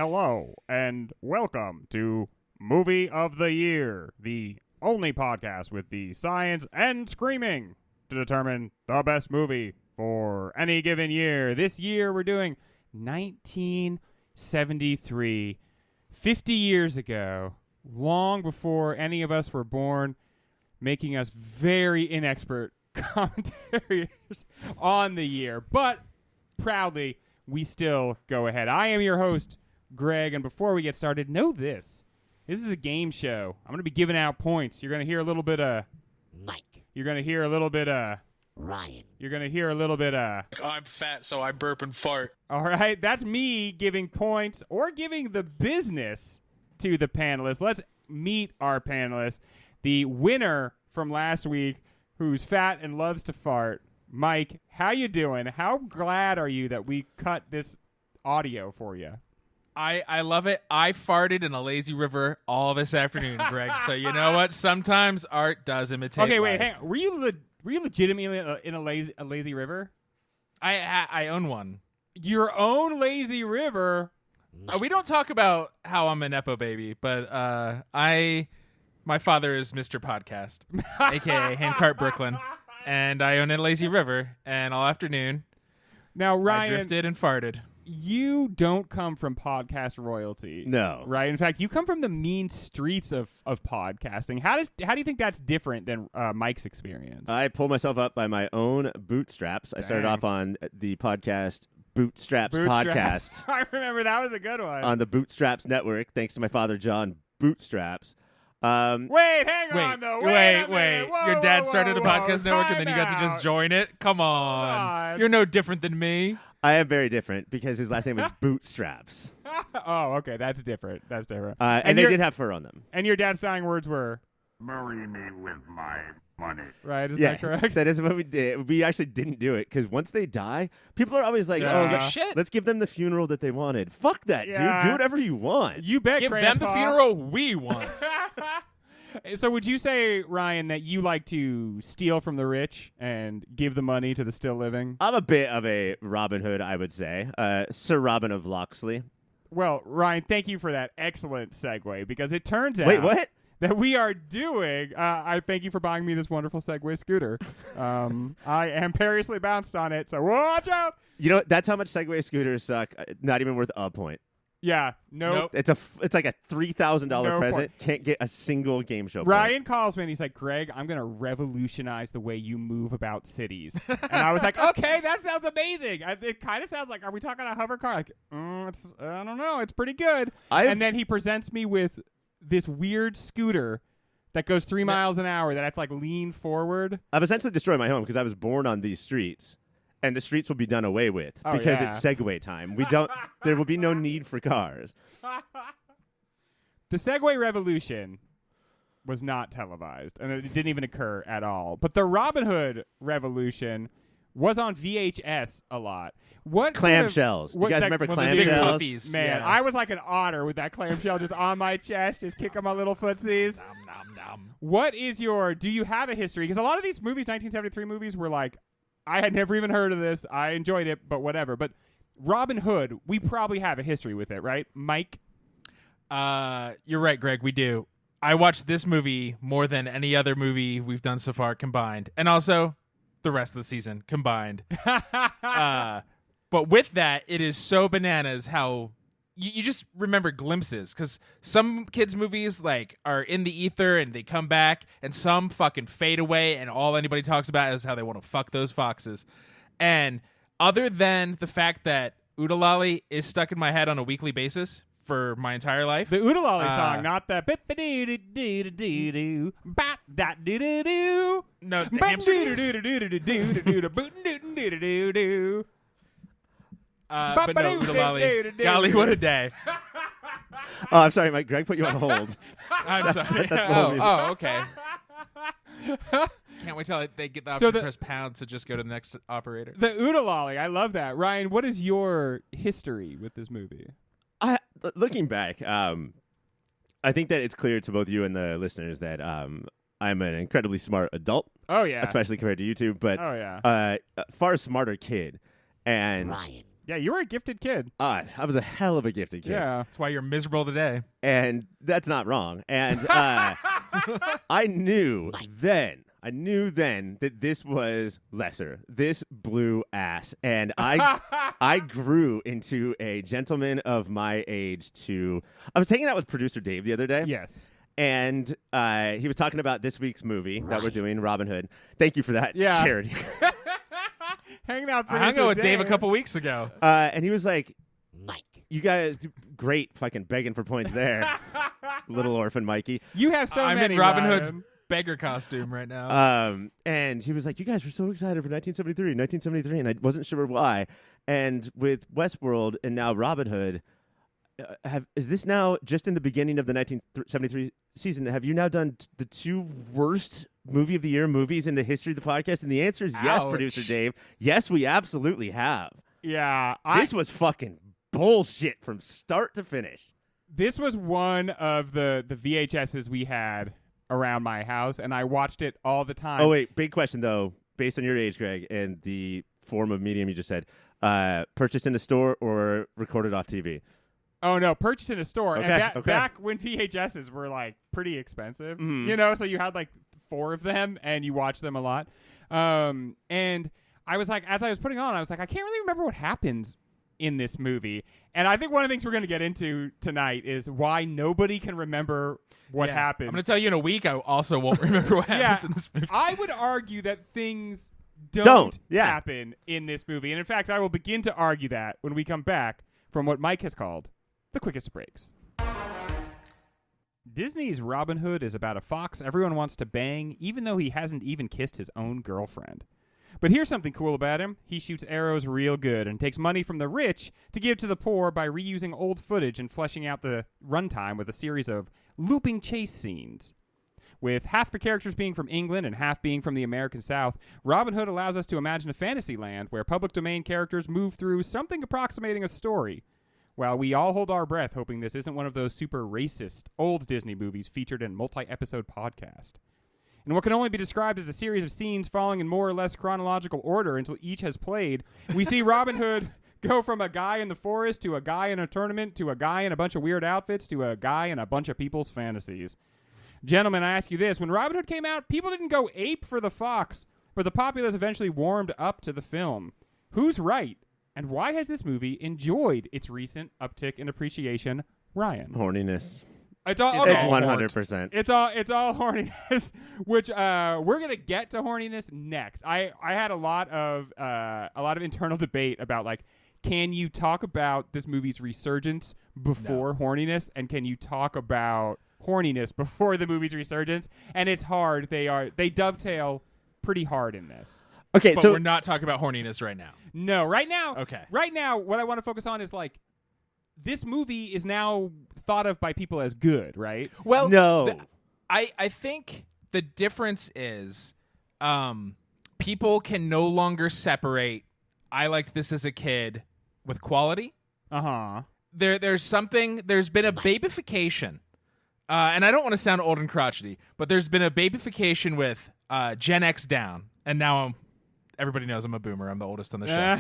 Hello, and welcome to Movie of the Year, the only podcast with the science and screaming to determine the best movie for any given year. This year we're doing 1973, 50 years ago, long before any of us were born, making us very inexpert commentaries on the year. But proudly, we still go ahead. I am your host, Greg, and before we get started, know this. This is a game show. I'm going to be giving out points. You're going to hear a little bit of Mike. You're going to hear a little bit of Ryan. You're going to hear a little bit of I'm fat, so I burp and fart. All right, that's me giving points or giving the business to the panelists. Let's meet our panelists. The winner from last week, who's fat and loves to fart. Mike, how you doing? How glad are you that we cut this audio for you? I love it. I farted in a lazy river all this afternoon, Greg. So you know what? Sometimes art does imitate Okay, wait, life. hang on. Were you legitimately in a lazy river? I own one. Your own lazy river? We don't talk about how I'm a Nepo baby, but my father is Mr. Podcast, a.k.a. Handcart Brooklyn, and I own a lazy river, and all afternoon Now, Ryan, I drifted and farted. You don't come from podcast royalty. No. Right? In fact, you come from the mean streets of podcasting. How do you think that's different than Mike's experience? I pulled myself up by my own bootstraps. I started off on the podcast Bootstraps Podcast I remember that was a good one. on the Bootstraps Network, thanks to my father, John Bootstraps. Wait, hang on, though. Wait. Whoa, Your dad whoa, started a whoa, podcast network, and then you got to time just out. join it? Come on. You're no different than me. I am very different because his last name is Bootstraps. Oh, okay, that's different. That's different. And they did have fur on them. And your dad's dying words were, Marry me with my money. right? Is Yeah, that correct? that is what we did. We actually didn't do it because once they die, people are always like, Yeah. Shit. let's give them the funeral that they wanted. Fuck that, Yeah. dude. Do whatever you want. You bet, Give Grandpa. them the funeral we want. So would you say, Ryan, that you like to steal from the rich and give the money to the still living? I'm a bit of a Robin Hood, I would say. Sir Robin of Locksley. Well, Ryan, thank you for that excellent segue, because it turns out Wait, what? that we are doing. I thank you for buying me this wonderful Segway scooter. I am perilously bounced on it, so watch out. You know, that's how much Segway scooters suck. Not even worth a point. Yeah, nope. It's like a $3,000 No present. Can't get a single game show. Ryan calls me and he's like, Greg, I'm going to revolutionize the way you move about cities. And I was like, okay, that sounds amazing. It kind of sounds like, are we talking a hover car? Like, I don't know. It's pretty good. And then he presents me with this weird scooter that goes 3 miles an hour that I have to like lean forward. I've essentially destroyed my home because I was born on these streets, and the streets will be done away with Oh, because yeah. it's Segway time. There will be no need for cars. The Segway Revolution was not televised, and it didn't even occur at all. But the Robin Hood Revolution was on VHS a lot. What Clamshells. Do you guys remember Well, those big clamshells? puppies. Man, Yeah. I was like an otter with that clamshell just on my chest, just kicking my little footsies. Nom, nom, nom. What is do you have a history? Because a lot of these movies, 1973 movies, were like, I had never even heard of this. I enjoyed it, but whatever. But Robin Hood, we probably have a history with it, right? Mike? You're right, Greg. We do. I watched this movie more than any other movie we've done so far combined, and also the rest of the season combined. But with that, it is so bananas how you just remember glimpses, because some kids' movies like are in the ether and they come back, and some fucking fade away, and all anybody talks about is how they want to fuck those foxes. And other than the fact that Oodalolly is stuck in my head on a weekly basis for my entire life. The Oodalolly song, not the bip-a-doo-doo-doo-doo-doo, bat-dat-doo-doo-doo. No, the hamster dance. Bootin-doo-doo-doo-doo-doo-doo-bootin-doo-doo-doo-doo. But no, Oodalolly. Golly, what a day. Oh, I'm sorry, Mike. Greg put you on hold. I'm sorry. that's the whole music. Okay. Can't wait till they get the option So to press pound to just go to the next operator. The Oodalolly, I love that. Ryan, what is your history with this movie? Looking back, I think that it's clear to both you and the listeners that I'm an incredibly smart adult, Oh, yeah. especially compared to you two, but Oh, yeah. a far smarter kid. And Ryan. Yeah, you were a gifted kid. I was a hell of a gifted kid. Yeah. That's why you're miserable today. And that's not wrong. And I knew then that this was lesser. This blew ass. And I grew into a gentleman of my age I was hanging out with producer Dave the other day. Yes. And he was talking about this week's movie that we're doing, Robin Hood. Thank you for that, Yeah. Charity. Hanging out I hung out with Dave a couple weeks ago. And he was like, Mike, you guys, great fucking begging for points there. Little orphan Mikey. You have so I'm many. in Robin Ryan. Hood's beggar costume right now. And he was like, you guys were so excited for 1973, and I wasn't sure why. And with Westworld and now Robin Hood, is this now just in the beginning of the 1973 season? Have you now done the two worst movie of the year movies in the history of the podcast? And the answer is yes, Ouch. producer Dave. Yes, we absolutely have. Yeah. This was fucking bullshit from start to finish. This was one of the VHSs we had around my house, and I watched it all the time. Oh, wait. Big question, though, based on your age, Greg, and the form of medium you just said. Purchased in a store or recorded off TV? Oh, no, purchased in a store. Okay, And okay. back when VHSs were, like, pretty expensive, Mhm. so you had, like, 4 of them, and you watched them a lot. And I was like, as I was putting on, I was like, I can't really remember what happens in this movie. And I think one of the things we're going to get into tonight is why nobody can remember what Yeah. happens. I'm going to tell you in a week. I also won't remember what happens Yeah. in this movie. I would argue that things Don't, yeah. happen in this movie. And in fact, I will begin to argue that when we come back from what Mike has called the quickest breaks. Disney's Robin Hood is about a fox everyone wants to bang, even though he hasn't even kissed his own girlfriend. But here's something cool about him. He shoots arrows real good and takes money from the rich to give to the poor by reusing old footage and fleshing out the runtime with a series of looping chase scenes. With half the characters being from England and half being from the American South, Robin Hood allows us to imagine a fantasy land where public domain characters move through something approximating a story, while we all hold our breath hoping this isn't one of those super racist old Disney movies featured in multi-episode podcast. In what can only be described as a series of scenes falling in more or less chronological order until each has played, we see Robin Hood go from a guy in the forest to a guy in a tournament to a guy in a bunch of weird outfits to a guy in a bunch of people's fantasies. Gentlemen, I ask you this. When Robin Hood came out, people didn't go ape for the fox, but the populace eventually warmed up to the film. Who's right? And why has this movie enjoyed its recent uptick in appreciation? Ryan. Horniness. It's all It's okay. 100%. It's all horniness, which we're gonna get to horniness next. I had a lot of internal debate about, like, can you talk about this movie's resurgence before horniness, and can you talk about horniness before the movie's resurgence? And it's hard. They dovetail pretty hard in this. Okay, But so we're not talking about horniness right now. No, right now. Okay. Right now, what I want to focus on is, like, this movie is now thought of by people as good, right? Well, no. I think the difference is people can no longer separate I liked this as a kid with quality. Uh-huh. There's been a babification. And I don't want to sound old and crotchety, but there's been a babification with Gen X down. And now everybody knows I'm a boomer. I'm the oldest on the show.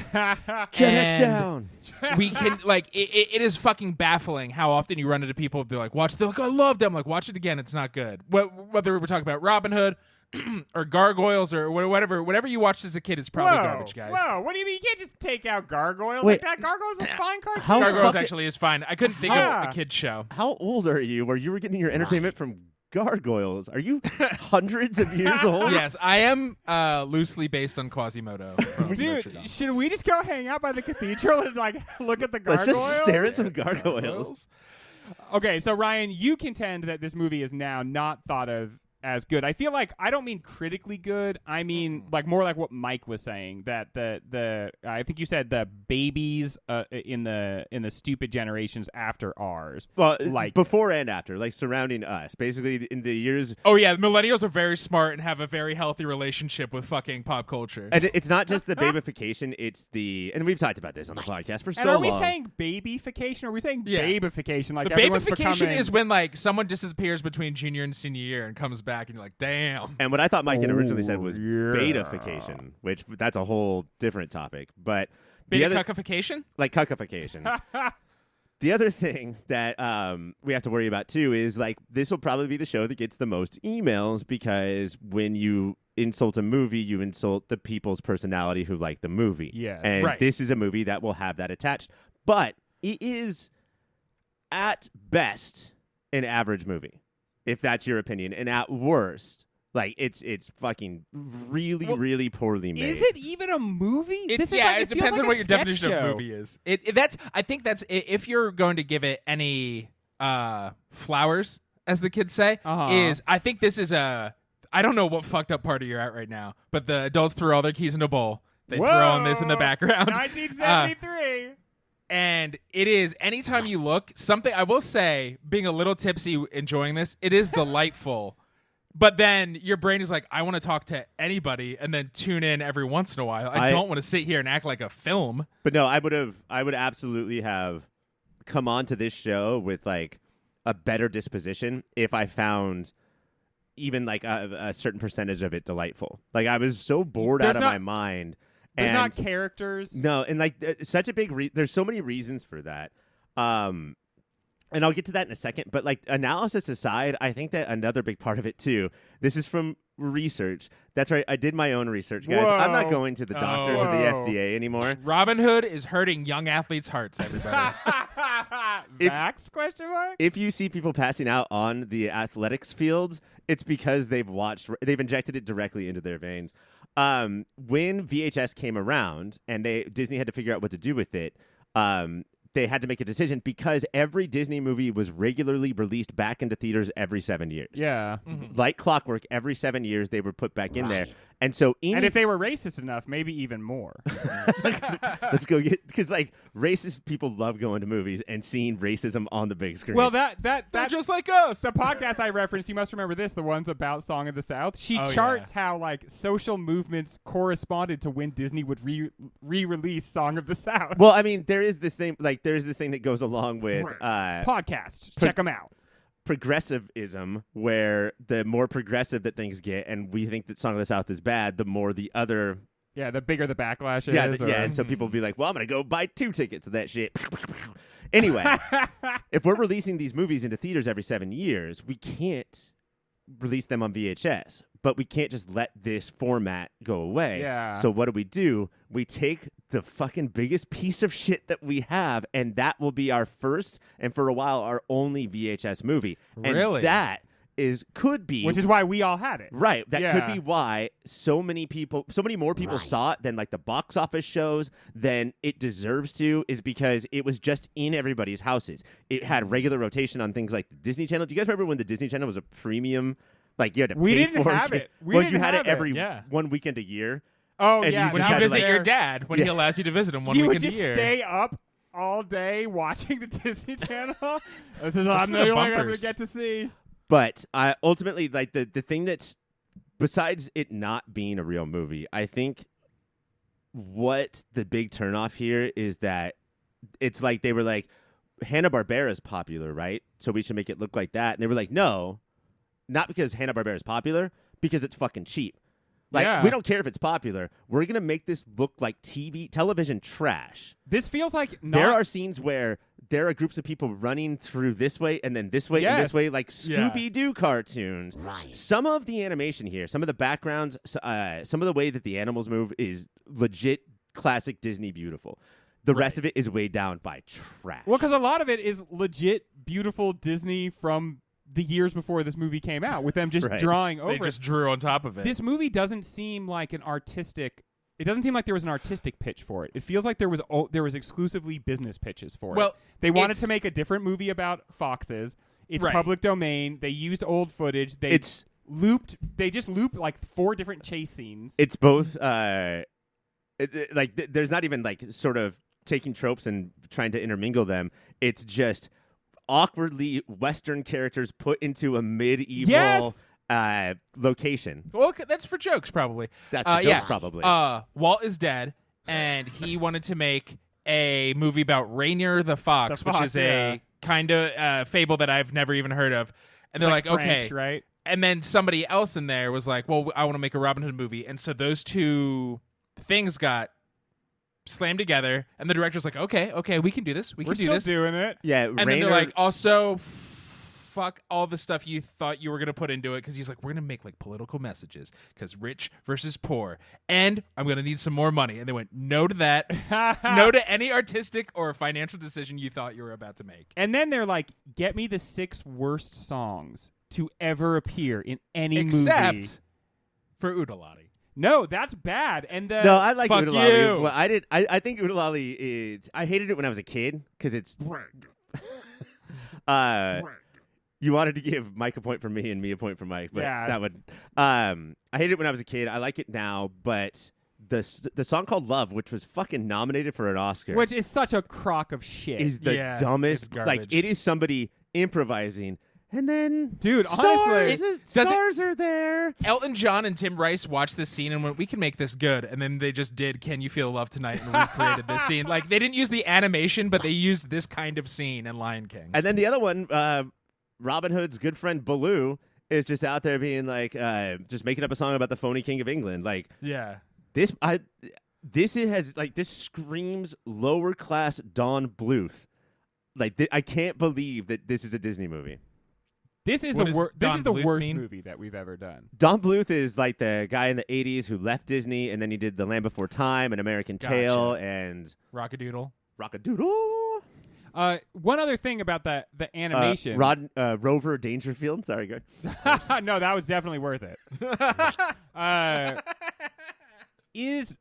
Gen X And down. We can, like, it is fucking baffling how often you run into people and be like, watch, they're like, I love them. Like, watch it again. It's not good. Whether we're talking about Robin Hood or Gargoyles or whatever you watched as a kid is probably garbage, guys. Whoa, what do you mean? You can't just take out Gargoyles Wait. like that. Gargoyles is a fine cartoon. How Gargoyles fucking- actually is fine. I couldn't think Yeah. of a kid's show. How old are you where you were getting your entertainment from gargoyles? Are you hundreds of years old? Yes, I am loosely based on Quasimodo. from Notre Dame. Dude, should we just go hang out by the cathedral and, like, look at the Let's gargoyles? just stare at some gargoyles. Okay, so Ryan, you contend that this movie is now not thought of as good. I feel like I don't mean critically good. I mean like more like what Mike was saying, that the I think you said the babies in the stupid generations after ours. Well, Like- before and after, like surrounding us. Basically, in the years. Oh yeah, millennials are very smart and have a very healthy relationship with fucking pop culture. And it's not just the babification, it's the. And we've talked about this on the podcast for And so are we long. saying babyfication or are we saying Yeah. babification? Like The everyone's babification becoming... is when, like, someone disappears between junior and senior year and comes back and you're like, damn. And what I thought Mike had originally said was yeah. betafication, which that's a whole different topic. But Beta other, cuckification? like cuckification. The other thing that we have to worry about too is like this will probably be the show that gets the most emails because when you insult a movie, you insult the people's personality who like the movie. Yes. And Right. this is a movie that will have that attached. But it is at best an average movie, if that's your opinion. And at worst, like it's fucking really poorly made. Is it even a movie? It This is yeah, like, it feels depends like on a what your sketch definition show. of movie is. I think that's if you're going to give it any flowers, as the kids say, is I think this is a I don't know what fucked up party you're at right now, but the adults threw all their keys in a bowl. They throw on this in the background. 1973. And it is anytime you look something. I will say, being a little tipsy, enjoying this, it is delightful. But then your brain is like, I want to talk to anybody, and then tune in every once in a while. I don't want to sit here and act like a film. But no, I would absolutely have come on to this show with like a better disposition if I found even like a certain percentage of it delightful. Like I was so bored out of my mind. There's and not characters. No, and like such a big there's so many reasons for that. And I'll get to that in a second, but like analysis aside, I think that another big part of it too. This is from research. That's right. I did my own research, guys. I'm not going to the doctors or the FDA anymore. Robin Hood is hurting young athletes' hearts, everybody. Vax? Question mark? If you see people passing out on the athletics fields, it's because they've injected it directly into their veins. When VHS came around and Disney had to figure out what to do with it, they had to make a decision because every Disney movie was regularly released back into theaters every 7 years. Yeah. Like clockwork, every 7 years they were put back in there. And so And if they were racist enough, maybe even more. let's go get, because like racist people love going to movies and seeing racism on the big screen. Well, that just like us. the podcast I referenced, you must remember this, the ones about Song of the South. She Oh, charts how like social movements corresponded to when Disney would re-release Song of the South. Well, I mean, there is this thing that goes along with Podcasts. Check them out. progressivism, where the more progressive that things get, and we think that Song of the South is bad, the more the other. Yeah, the bigger the backlash is. And so people will be like, well, I'm going to go buy 2 tickets to that shit. Anyway, if we're releasing these movies into theaters every 7 years, we can't release them on VHS, but we can't just let this format go away. Yeah. So what do? We take the fucking biggest piece of shit that we have, and that will be our first and for a while our only VHS movie. Really? And that could be, which is why we all had it. right. That Yeah. could be why so many more people saw it than like the box office shows than it deserves to, is because it was just in everybody's houses. It had regular rotation on things like the Disney Channel. Do you guys remember when the Disney Channel was a premium? Like you had to We pay didn't for have it. We well, didn't you had have it every Yeah. one weekend a year. Oh, And yeah. you When just you had to, visit like- your dad, when he allows you to visit him one you week would in just a year. stay up all day watching the Disney Channel. This is Just I'm for the the only one I'm going bumpers. to get to see. But ultimately, like the thing that's, besides it not being a real movie, I think what the big turnoff here is that it's like they were like, Hanna-Barbera is popular, right? So we should make it look like that. And they were like, no, not because Hanna-Barbera is popular, because it's fucking cheap. Like, Yeah. we don't care if it's popular. We're going to make this look like television trash. This feels like not. There are scenes where there are groups of people running through this way and then this way and Yes. this way, like Yeah. Scooby-Doo cartoons. Right. Some of the animation here, some of the backgrounds, some of the way that the animals move is legit classic Disney beautiful. The rest of it is weighed down by trash. Well, because a lot of it is legit beautiful Disney from the years before this movie came out, with them just Right. drawing over They it. just drew on top of it. This movie doesn't seem like an artistic. It doesn't seem like there was an artistic pitch for it. It feels like there was exclusively business pitches for Well, it. They wanted it's- to make a different movie about foxes. It's Right. public domain. They used old footage. They It's just looped like 4 different chase scenes. it's both there's not even like sort of taking tropes and trying to intermingle them. It's just awkwardly Western characters put into a medieval Yes! location. Well, okay, that's for jokes, probably. That's for yeah. jokes, probably. Walt is dead, and he wanted to make a movie about Rainier the Fox, The fox, which is yeah. a kind of fable that I've never even heard of. And they're like, French, okay. right? And then somebody else in there was like, well, I want to make a Robin Hood movie. And so those two things got slammed together, and the director's like, okay, we can do this. We We're can do still this. doing it. Yeah, And then they're like, also, fuck all the stuff you thought you were going to put into it, because he's like, we're going to make like political messages, because rich versus poor, and I'm going to need some more money. And they went, no to that. No to any artistic or financial decision you thought you were about to make. And then they're like, get me the 6 worst songs to ever appear in any movie. Except for Udalati. No, that's bad. And the no, I like Fuck Udalali. you. Well, I think Udalali is. I hated it when I was a kid because it's. You wanted to give Mike a point for me and me a point for Mike, but Yeah. that would. I hated it when I was a kid. I like it now, but the song called "Love," which was fucking nominated for an Oscar, which is such a crock of shit. is the Yeah, dumbest. it's Like garbage. it is somebody improvising, and then Dude, stars, honestly, stars are there. Elton John and Tim Rice watched this scene and went, we can make this good. And then they just did Can You Feel Love Tonight and recreated this scene. Like, they didn't use the animation, but they used this kind of scene in Lion King. And then the other one, Robin Hood's good friend Baloo is just out there being like, just making up a song about the phony king of England. Like Yeah. this this screams lower class Don Bluth. Like I can't believe that this is a Disney movie. this is What the does worst. This Don is the Bluth worst mean? movie that we've ever done. Don Bluth is like the guy in the 80s who left Disney, and then he did The Land Before Time and American Gotcha. Tail and Rockadoodle. Rockadoodle. One other thing about the animation. Rover Dangerfield. Sorry, go. No, that was definitely worth it. Is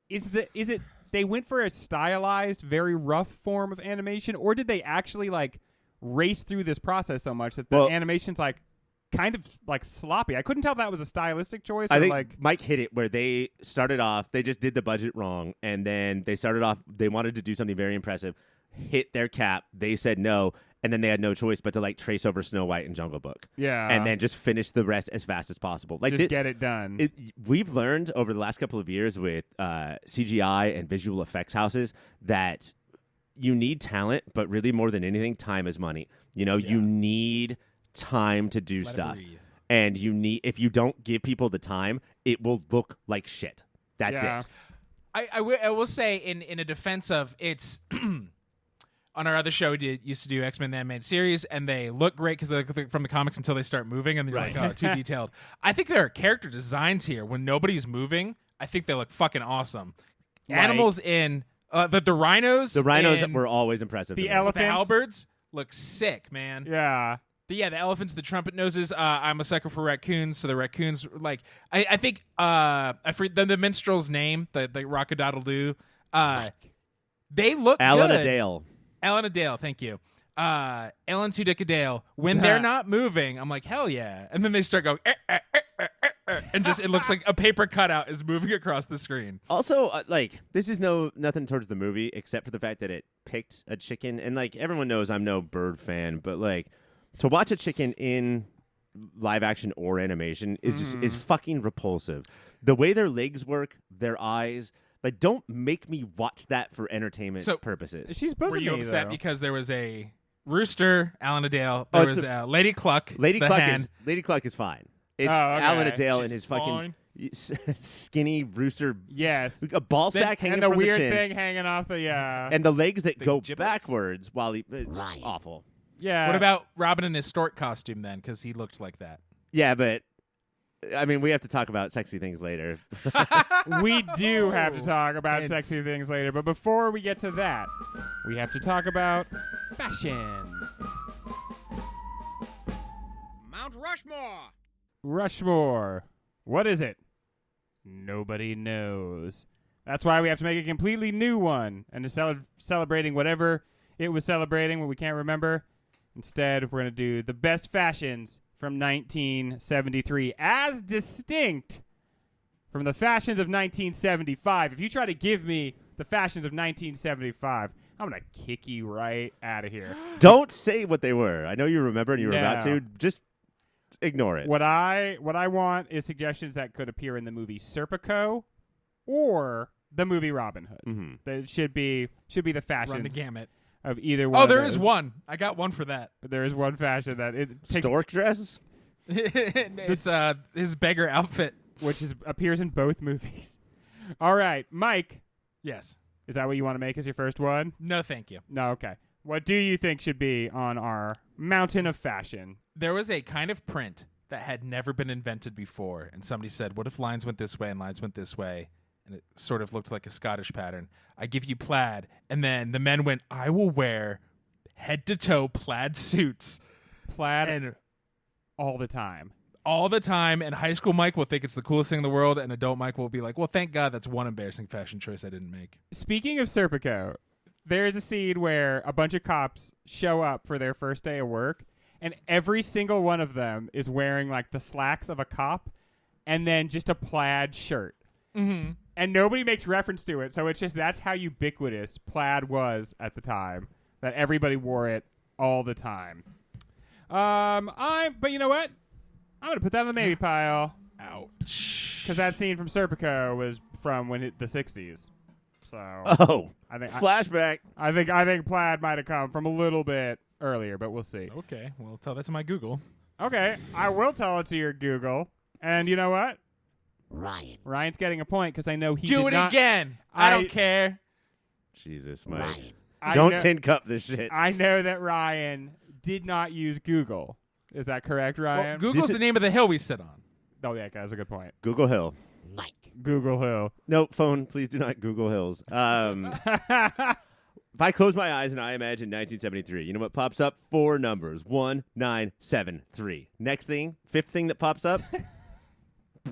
it they went for a stylized, very rough form of animation, or did they actually like race through this process so much that the Well- animation's like kind of like sloppy? I couldn't tell if that was a stylistic choice I or think like Mike hit it where they started off. They just did the budget wrong, and then they started off. They wanted to do something very impressive, hit their cap. They said no, and then they had no choice but to like trace over Snow White and Jungle Book, yeah, and then just finish the rest as fast as possible. Like just get it done. we've learned over the last couple of years with CGI and visual effects houses that you need talent, but really more than anything, time is money. You know, you need time to do Let it stuff. breathe. And if you don't give people the time, it will look like shit. That's yeah. it. I will say in a defense of it's on our other show we used to do X-Men the Animated Series, and they look great because they're from the comics until they start moving, and you're like, oh, too detailed. I think there are character designs here when nobody's moving. I think they look fucking awesome. Like- Animals in the rhinos. The rhinos in were always impressive. The to me. elephant- the elephants. halberds look sick, man. Yeah. The elephants, the trumpet noses. I'm a sucker for raccoons, so the raccoons, like, I think I forget the minstrel's name, the Rockadoodle-Doo. They look Alan good. Adale. Alan Adale, thank you. Ellen Tudyk-Adale. When they're not moving, I'm like, hell yeah. And then they start going, and just it looks like a paper cutout is moving across the screen. Also, like this is nothing towards the movie except for the fact that it picked a chicken, and like everyone knows I'm no bird fan, but like to watch a chicken in live action or animation is just is fucking repulsive. The way their legs work, their eyes. Like, don't make me watch that for entertainment purposes. She's Were buzzing you me, upset though. because there was a rooster, Alan Adale, Oh, there it's was Lady Cluck, Lady the Cluck hen. is fine. It's Oh, okay. Alan Adale She's and his fucking fine. skinny rooster, Yes. a ball sack hanging And the from weird the chin, thing hanging off the and the legs that The go giblets? backwards while it's awful. yeah. What about Robin in his stork costume then? Because he looked like that. Yeah, but I mean, we have to talk about sexy things later. We do have to talk about It's- sexy things later, but before we get to that, we have to talk about fashion. Mount Rushmore. Rushmore. What is it? Nobody knows. That's why we have to make a completely new one, and celebrating whatever it was celebrating, what we can't remember. Instead, we're going to do the best fashions from 1973 as distinct from the fashions of 1975. If you try to give me the fashions of 1975, I'm going to kick you right out of here. Don't say what they were. I know you remember and you were about No. to. Just ignore it. What I want is suggestions that could appear in the movie Serpico or the movie Robin Hood. Mhm. That should be the fashions Run the gamut. of either one. Oh, of there is those. one. I got one for that. There is one fashion that it takes, Stork dress? It's his beggar outfit. which appears in both movies. All right, Mike. Yes. Is that what you want to make as your first one? No, thank you. No, okay. What do you think should be on our mountain of fashion? There was a kind of print that had never been invented before, and somebody said, what if lines went this way and lines went this way? And it sort of looked like a Scottish pattern. I give you plaid. And then the men went, I will wear head-to-toe plaid suits. Plaid And all the time. all the time, and high school Mike will think it's the coolest thing in the world, and adult Mike will be like, well, thank God that's one embarrassing fashion choice I didn't make. Speaking of Serpico, there is a scene where a bunch of cops show up for their first day of work, and every single one of them is wearing like the slacks of a cop and then just a plaid shirt. Mm-hmm. And nobody makes reference to it, so it's just that's how ubiquitous plaid was at the time, that everybody wore it all the time. But you know what? I'm going to put that in the maybe pile. Ouch. Because that scene from Serpico was from the 60s. So Oh, I think flashback. I think plaid might have come from a little bit earlier, but we'll see. Okay, well, tell that to my Google. Okay, I will tell it to your Google. And you know what? Ryan's getting a point because I know he Do did it not, again. I don't care. Jesus, Mike. I Don't know, tin cup this shit. I know that Ryan did not use Google. Is that correct, Well, Ryan? Google's the name of the hill we sit on. Oh, yeah, that's a good point. Google Hill. Google Hill. No, phone, please do not Google Hills. If I close my eyes and I imagine 1973, you know what pops up? 4 numbers. 1973. Next thing, 5th thing that pops up,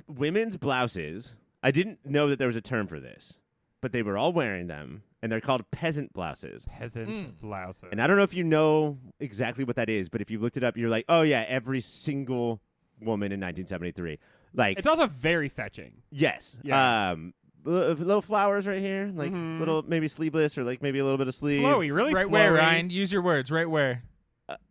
women's blouses. I didn't know that there was a term for this, but they were all wearing them, and they're called peasant blouses. Peasant blouses. And I don't know if you know exactly what that is, but if you looked it up, you're like, oh, yeah, every single woman in 1973. Like, It's also very fetching. yes. Yeah. Little flowers right here, like little maybe sleeveless or like maybe a little bit of sleeve. Flowy, really Right flowy. where, Ryan? Use your words. Right where?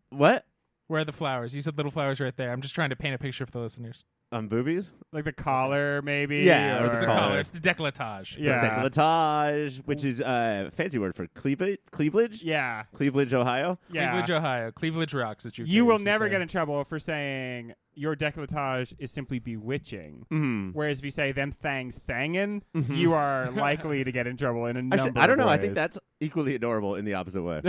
What? Where are the flowers? You said little flowers right there. I'm just trying to paint a picture for the listeners. Boobies? Like the collar, maybe. Yeah, or It's the the collar. collar. It's the décolletage. Yeah. Décolletage, which is a fancy word for cleavage? Yeah. Cleveland, Ohio? Yeah. Cleveland, Ohio. Cleveland rocks. That You will never get in trouble for saying your décolletage is simply bewitching. Mm. Whereas if you say them thangs thangin', you are likely to get in trouble in a number Actually, I don't of know. I ways. think that's equally adorable in the opposite way.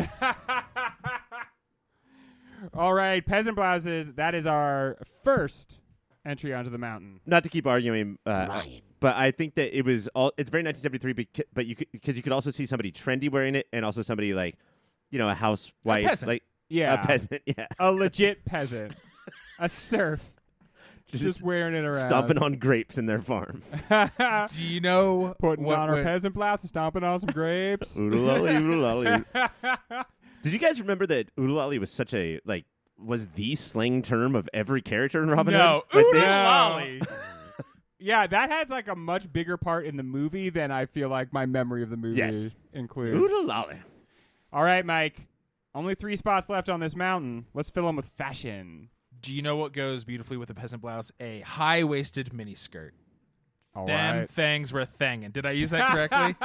All right, peasant blouses. That is our first entry onto the mountain. Not to keep arguing, but I think that it was all. It's very 1973, but because you could also see somebody trendy wearing it, and also somebody like, a housewife, peasant. like Yeah. a peasant, yeah, A legit peasant. A serf. Just wearing it around. stomping on grapes in their farm. Do you know Putting what on our would- peasant blouse and stomping on some grapes. Oodle-lolly, oodle-lolly. Did you guys remember that oodle-lolly was was the slang term of every character in Robin No. Hood? Like, Oodle-lolly. Yeah, that has like a much bigger part in the movie than I feel like my memory of the movie Yes. includes. Oodle-lolly. All right, Mike. Only 3 spots left on this mountain. Let's fill them with fashion. Do you know what goes beautifully with a peasant blouse? A high-waisted miniskirt. All Them right. things were thangin'. Did I use that correctly?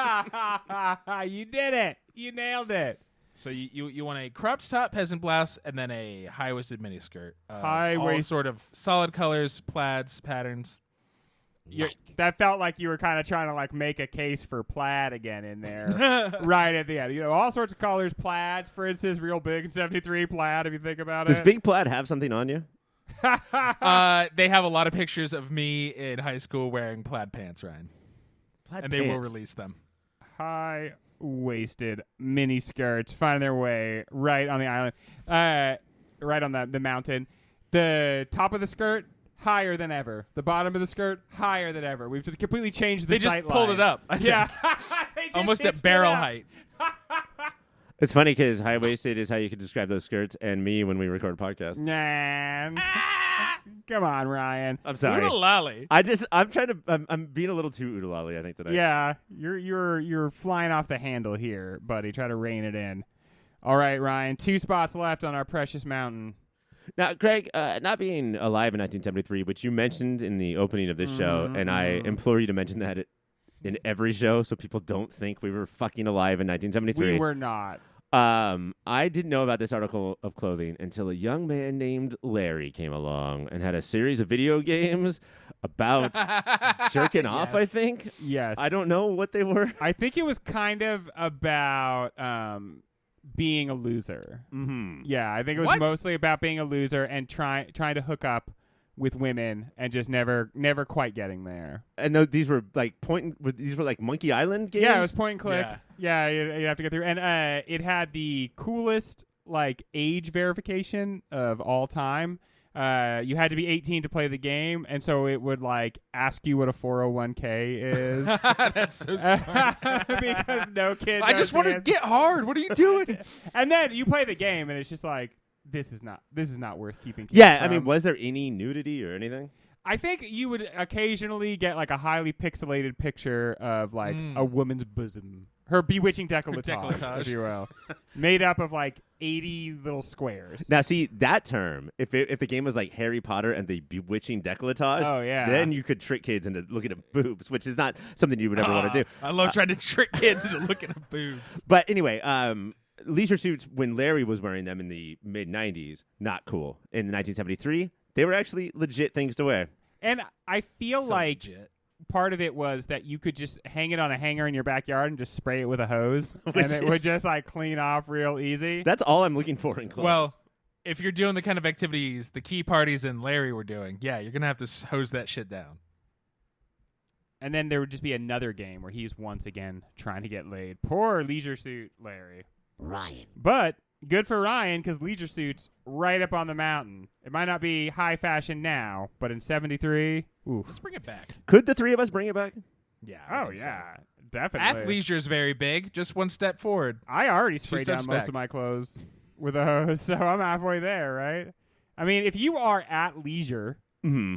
You did it. You nailed it. So you want a cropped top peasant blouse and then a high-waisted miniskirt. All High-waist- sort of solid colors, plaids, patterns. That felt like you were kind of trying to like make a case for plaid again in there right at the end. All sorts of colors. Plaids, for instance, real big in 73 plaid if you think about Does it. Big Plaid have something on you? They have a lot of pictures of me in high school wearing plaid pants, Ryan. Plaid And they will pants. release them. High-waisted mini skirts finding their way right on the island, right on the mountain. The top of the skirt higher than ever. The bottom of the skirt higher than ever. We've just completely changed the They just sight pulled line. it up. I Yeah, think. They just Almost hitched at it barrel up. height. It's funny because high-waisted is how you could describe those skirts and me when we record podcasts. Nah. Come on, Ryan. I'm sorry. Oodle lolly. I'm being a little too oodle-lolly, I think, today. Yeah, you're flying off the handle here, buddy. Try to rein it in. All right, Ryan. 2 spots left on our precious mountain. Now, Greg, not being alive in 1973, which you mentioned in the opening of this show, and I implore you to mention that in every show so people don't think we were fucking alive in 1973. We were not. I didn't know about this article of clothing until a young man named Larry came along and had a series of video games about jerking off, I think. Yes. I don't know what they were. I think it was kind of about being a loser. Mm-hmm. Yeah, I think it was What? mostly about being a loser and trying to hook up with women and just never quite getting there. And these were like these were like Monkey Island games? Yeah, it was point and click. Yeah. Yeah, you have to get through. And it had the coolest like age verification of all time. You had to be 18 to play the game, and so it would like ask you what a 401k is. That's so smart. Because no kid I knows just the want to answer. get hard. What are you doing? And then you play the game, and it's just like this is not worth keeping. Kids Yeah, I from. mean, was there any nudity or anything? I think you would occasionally get like a highly pixelated picture of like a woman's bosom, her bewitching décolletage, if you will, made up of like 80 little squares. Now, see, that term, if the game was like Harry Potter and the bewitching décolletage, Oh, yeah. then you could trick kids into looking at boobs, which is not something you would ever want to do. I love trying to trick kids into looking at boobs. But anyway, leisure suits, when Larry was wearing them in the mid-'90s, not cool. In 1973, they were actually legit things to wear. And I feel So like legit. part of it was that you could just hang it on a hanger in your backyard and just spray it with a hose, Which and it is- would just like clean off real easy. That's all I'm looking for in clothes. Well, if you're doing the kind of activities the key parties and Larry were doing, yeah, you're gonna have to hose that shit down. And then there would just be another game where he's once again trying to get laid. Poor Leisure Suit Larry. Ryan. But good for Ryan because Leisure Suit's right up on the mountain. It might not be high fashion now, but in 73, ooh. Let's bring it back. could the three of us bring it back? Yeah. I Oh, think so. yeah. Definitely. Athleisure's very big. Just one step forward. I already sprayed down steps most back. of my clothes with a hose, so I'm halfway there, right? I mean, if you are at leisure, Mm-hmm.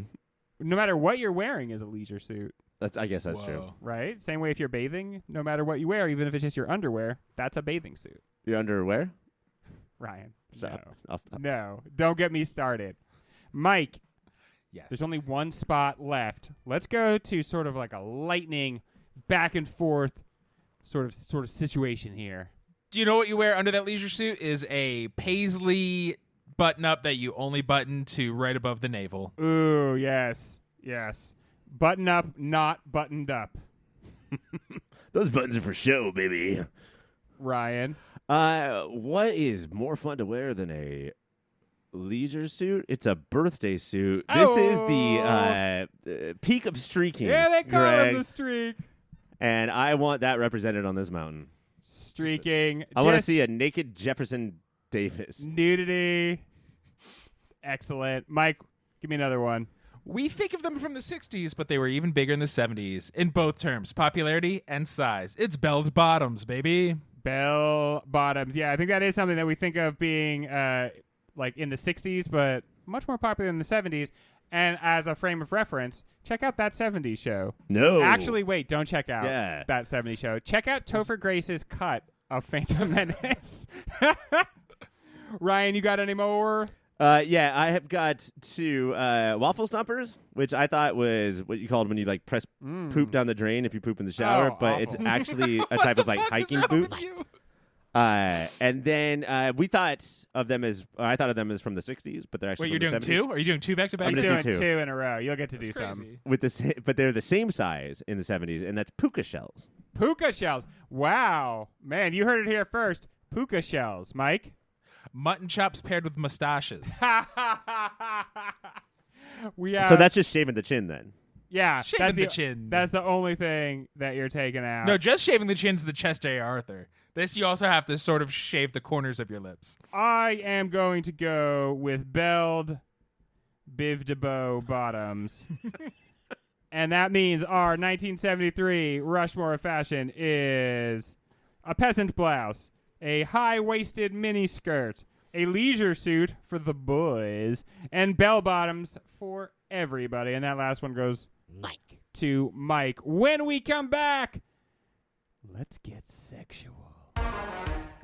no matter what you're wearing is a leisure suit, I guess that's true. Whoa. right? Same way if you're bathing, no matter what you wear, even if it's just your underwear, that's a bathing suit. Your underwear? Ryan, Stop. no. I'll stop. No, don't get me started. Mike, Yes. there's only one spot left. Let's go to sort of like a lightning back and forth sort of situation here. Do you know what you wear under that leisure suit? Is a paisley button-up that you only button to right above the navel. Ooh, yes. Yes. Button up, not buttoned up. Those buttons are for show, baby. Ryan. What is more fun to wear than a leisure suit? It's a birthday suit. This is the peak of streaking. Yeah, they call Greg, him the streak. and I want that represented on this mountain. Streaking. I want to just see a naked Jefferson Davis. nudity. Excellent. Mike, give me another one. We think of them from the 60s, but they were even bigger in the 70s in both terms, popularity and size. It's belled bottoms, baby. Bell bottoms. Yeah, I think that is something that we think of being like in the 60s, but much more popular in the 70s. And as a frame of reference, check out That 70s Show. No. Actually, wait, don't check out Yeah. That 70s Show. Check out Topher Grace's cut of Phantom Menace. Ryan, you got any more? Yeah, I have got two waffle stompers, which I thought was what you called when you like press poop down the drain if you poop in the shower, Oh, but it's awful. actually a type of like hiking boot. And then we thought of them as I thought of them as from the 60s, but they're actually Wait, you're from doing the 70s. two? Are you doing two back to back? I'm He's gonna doing do two two. in a row. You'll get to do That's some. crazy. With but they're the same size in the 70s, and that's puka shells. Puka shells. Wow. Man, you heard it here first. Puka shells. Mike? Mutton chops paired with mustaches. We have, So that's just shaving the chin then. yeah, Shaving that's the chin. That's the only thing that you're taking out. No, just shaving the chin's the chest A. Arthur. This you also have to sort of shave the corners of your lips. I am going to go with belled Biv DeBow bottoms. And that means our 1973 Rushmore of fashion is a peasant blouse, a high-waisted mini skirt, a leisure suit for the boys, and bell bottoms for everybody. And that last one goes Mike. to Mike. When we come back, let's get sexual.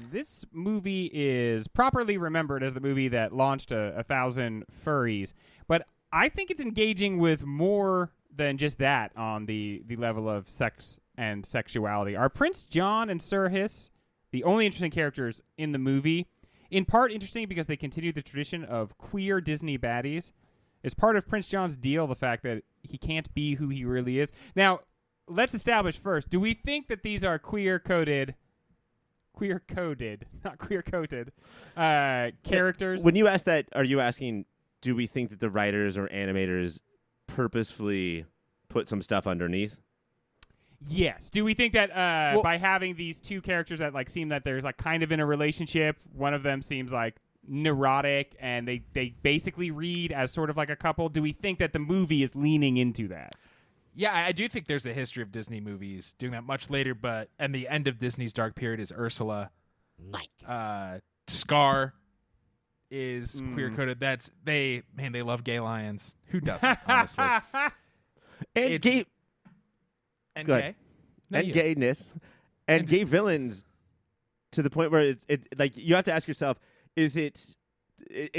This movie is properly remembered as the movie that launched 1,000 furries, but I think it's engaging with more than just that on the level of sex and sexuality. Are Prince John and Sir Hiss the only interesting characters in the movie. In part interesting because they continue the tradition of queer Disney baddies. It's part of Prince John's deal, the fact that he can't be who he really is. Now, let's establish first, do we think that these are queer-coded, not queer-coded, characters? When you ask that, are you asking, do we think that the writers or animators purposefully put some stuff underneath? Yes. Do we think that by having these two characters that like seem that there's like kind of in a relationship, one of them seems like neurotic and they basically read as sort of like a couple, do we think that the movie is leaning into that? Yeah, I do think there's a history of Disney movies doing that much later, and the end of Disney's dark period is Ursula. Mike. Scar is queer-coded. They love gay lions. Who doesn't, honestly? And gay... And Go ahead. gay? No, and you. gayness. And gay villains to the point where it's like you have to ask yourself, is it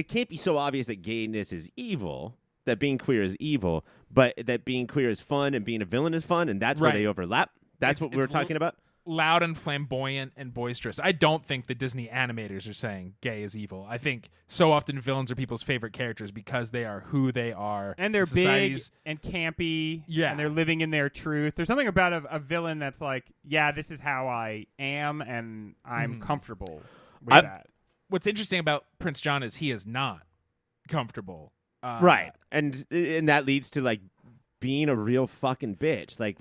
can't be so obvious that gayness is evil, that being queer is evil, but that being queer is fun and being a villain is fun, and that's where Right. they overlap. That's what we're it's talking about. Loud and flamboyant and boisterous. I don't think the Disney animators are saying gay is evil. I think so often villains are people's favorite characters because they are who they are. And they're big Society's- and campy. Yeah. And they're living in their truth. There's something about a villain that's like, yeah, this is how I am, and I'm comfortable with that. What's interesting about Prince John is he is not comfortable. Right. And that leads to like being a real fucking bitch, like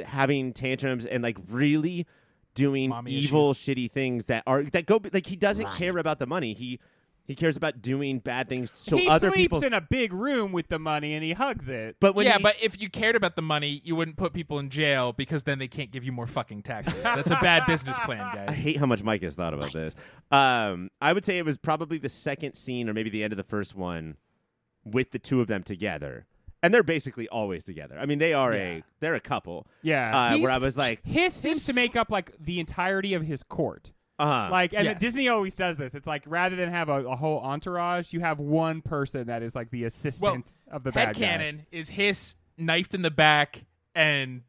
having tantrums and like really doing Mommy evil, issues. shitty things that go like he doesn't Right. care about the money. He cares about doing bad things so he other sleeps people. in a big room with the money and he hugs it. But when But if you cared about the money, you wouldn't put people in jail because then they can't give you more fucking taxes. That's a bad business plan, I guys. hate how much Mike has thought about this. I would say it was probably the second scene or maybe the end of the first one with the two of them together. And they're basically always together. I mean, they're a couple. Yeah. Where I was like, His seems to make up like the entirety of his court. Like, and Yes. Disney always does this. It's like rather than have a whole entourage, you have one person that is like the assistant of the bad guy. Headcanon is Hiss knifed in the back and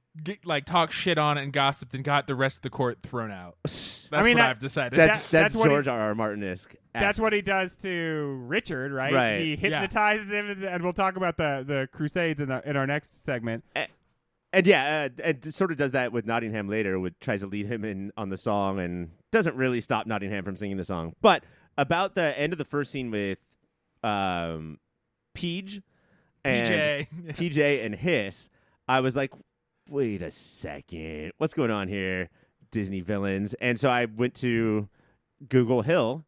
talk shit on and gossiped and got the rest of the court thrown out. That's what I've decided. that's that's what George R. R. Martin-esque. That's what he does to Richard, right? Right. He hypnotizes him, and we'll talk about the Crusades in our next segment. And and sort of does that with Nottingham later, tries to lead him in on the song and doesn't really stop Nottingham from singing the song. But about the end of the first scene with PJ and Hiss, I was like, wait a second, what's going on here, Disney villains? And so I went to Google Hill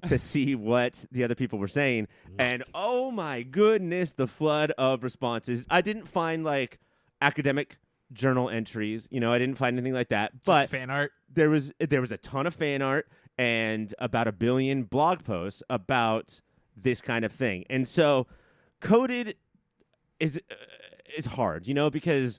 to see what the other people were saying, and oh my goodness, the flood of responses. I didn't find like academic journal entries, I didn't find anything like that, but fan art. there was a ton of fan art and about 1 billion blog posts about this kind of thing. And so coded is hard, because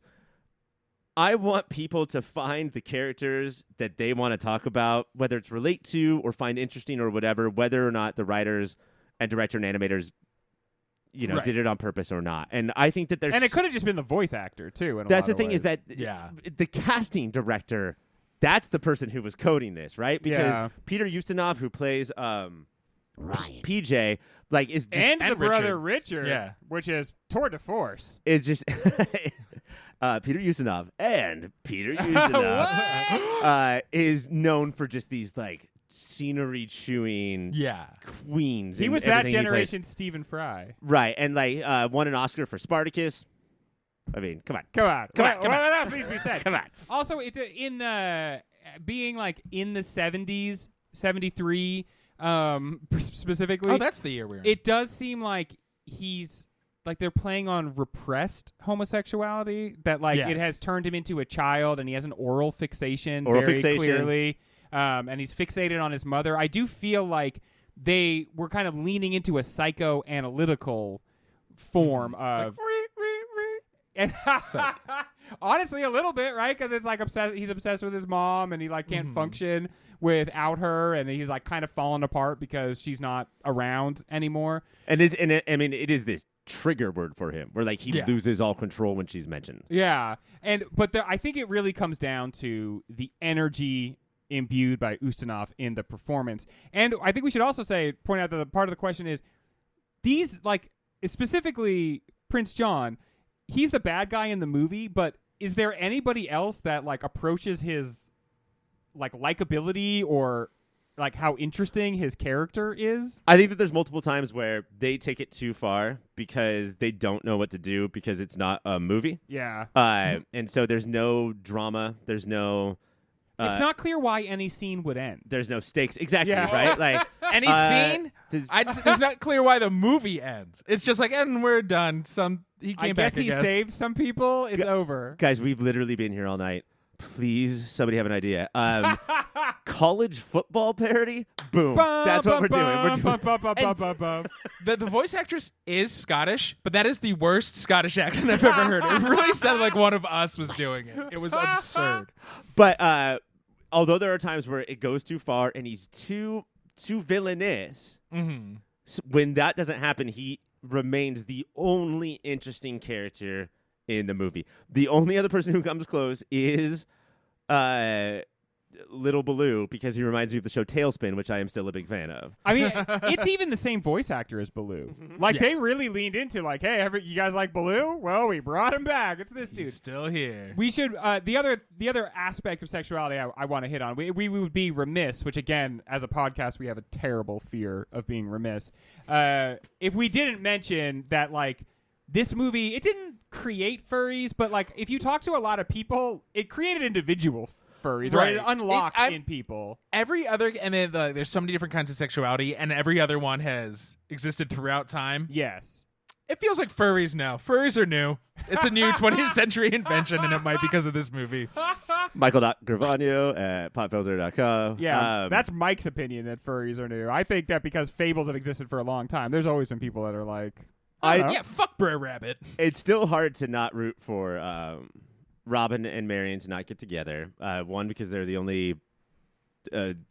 I want people to find the characters that they want to talk about, whether it's relate to or find interesting or whatever, whether or not the writers and director and animators Right. did it on purpose or not. And I think that there's... And it could have just been the voice actor, too. That's the thing, is that Yeah. the casting director, that's the person who was coding this, right? Because Yeah. Peter Ustinov, who plays Ryan. PJ, like is just And the and brother Richard, Yeah. which is tour de force. is just Peter Ustinov and Peter Ustinov is known for just these like scenery chewing Yeah. queens. He in was that everything he plays. generation Stephen Fry. Right? And like won an Oscar for Spartacus. I mean, come on. Come on. Come on, What come on. else needs to be said? Come on. Also, it's in the being like in the 70s, 73 specifically. Oh, that's the year we were in. It does seem like he's like they're playing on repressed homosexuality, that like it Yes. has turned him into a child and he has an oral fixation Oral very fixation. clearly. And he's fixated on his mother. I do feel like they were kind of leaning into a psychoanalytical form of and honestly a little bit, right? Because it's like he's obsessed with his mom and he like can't function without her, and he's like kind of falling apart because she's not around anymore. And it is this trigger word for him, where like he Yeah. loses all control when she's mentioned. Yeah, but I think it really comes down to the energy imbued by Ustinov in the performance. And I think we should also point out that the part of the question is these, like, specifically Prince John, he's the bad guy in the movie, but is there anybody else that, like, approaches his, like, likability or, like, how interesting his character is? I think that there's multiple times where they take it too far because they don't know what to do because it's not a movie. Yeah. And so there's no drama. There's no... it's not clear why any scene would end. There's no stakes. Exactly, Yeah. right? Like Any scene? does- There's not clear why the movie ends. It's just like, and we're done. He came I back. guess he saved some people. It's over. Guys, we've literally been here all night. Please, somebody have an idea. College football parody? Boom. That's what we're doing. We're doing. The voice actress is Scottish, but that is the worst Scottish accent I've ever heard. It really sounded like one of us was doing it. It was absurd. But although there are times where it goes too far and he's too villainous, when that doesn't happen, he remains the only interesting character in the movie. The only other person who comes close is Little Baloo, because he reminds me of the show Tailspin, which I am still a big fan of. I mean, it's even the same voice actor as Baloo. Like, they really leaned into, like, hey, you guys like Baloo? Well, we brought him back. It's this dude. He's still here. We should the other aspect of sexuality I want to hit on. We would be remiss, which again, as a podcast, we have a terrible fear of being remiss. If we didn't mention that, like, this movie, it didn't create furries, but, like, if you talk to a lot of people, it created individual furries, right? It unlocked in people. Every other, and then there's so many different kinds of sexuality, and every other one has existed throughout time. Yes. It feels like furries now. Furries are new. It's a new 20th century invention, and it might be because of this movie. Michael.Gravano at popfilter.com. Yeah, that's Mike's opinion that furries are new. I think that because fables have existed for a long time, there's always been people that are like, yeah, fuck Brer Rabbit. It's still hard to not root for Robin and Marion to not get together. One, because they're the only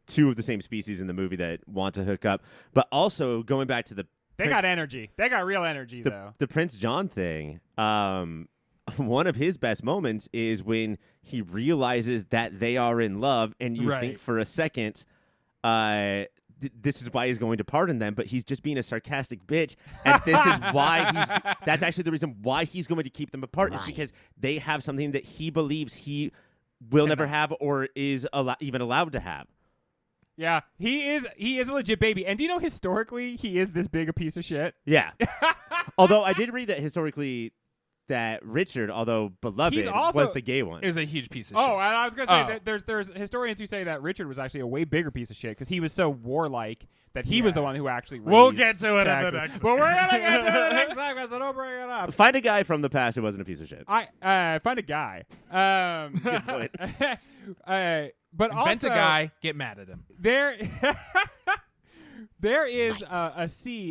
two of the same species in the movie that want to hook up. But also, going back to they got energy. They got real energy, though. The Prince John thing, one of his best moments is when he realizes that they are in love, and you think for a second, this is why he's going to pardon them, but he's just being a sarcastic bitch, and this is why that's actually the reason why he's going to keep them apart, is because they have something that he believes he will never have or is even allowed to have. Yeah, he is a legit baby. And do you know historically he is this big a piece of shit? Yeah. Although I did read that historically that Richard, although beloved, was the gay one. Is a huge piece of shit. Oh, and I was going to say that there's historians who say that Richard was actually a way bigger piece of shit because he was so warlike that he was the one who actually raised We'll get to it taxes. in the next Well, we're going to get to it next time, so don't bring it up. Find a guy from the past who wasn't a piece of shit. Find a guy. Good point. But invent also, a guy, get mad at him. There is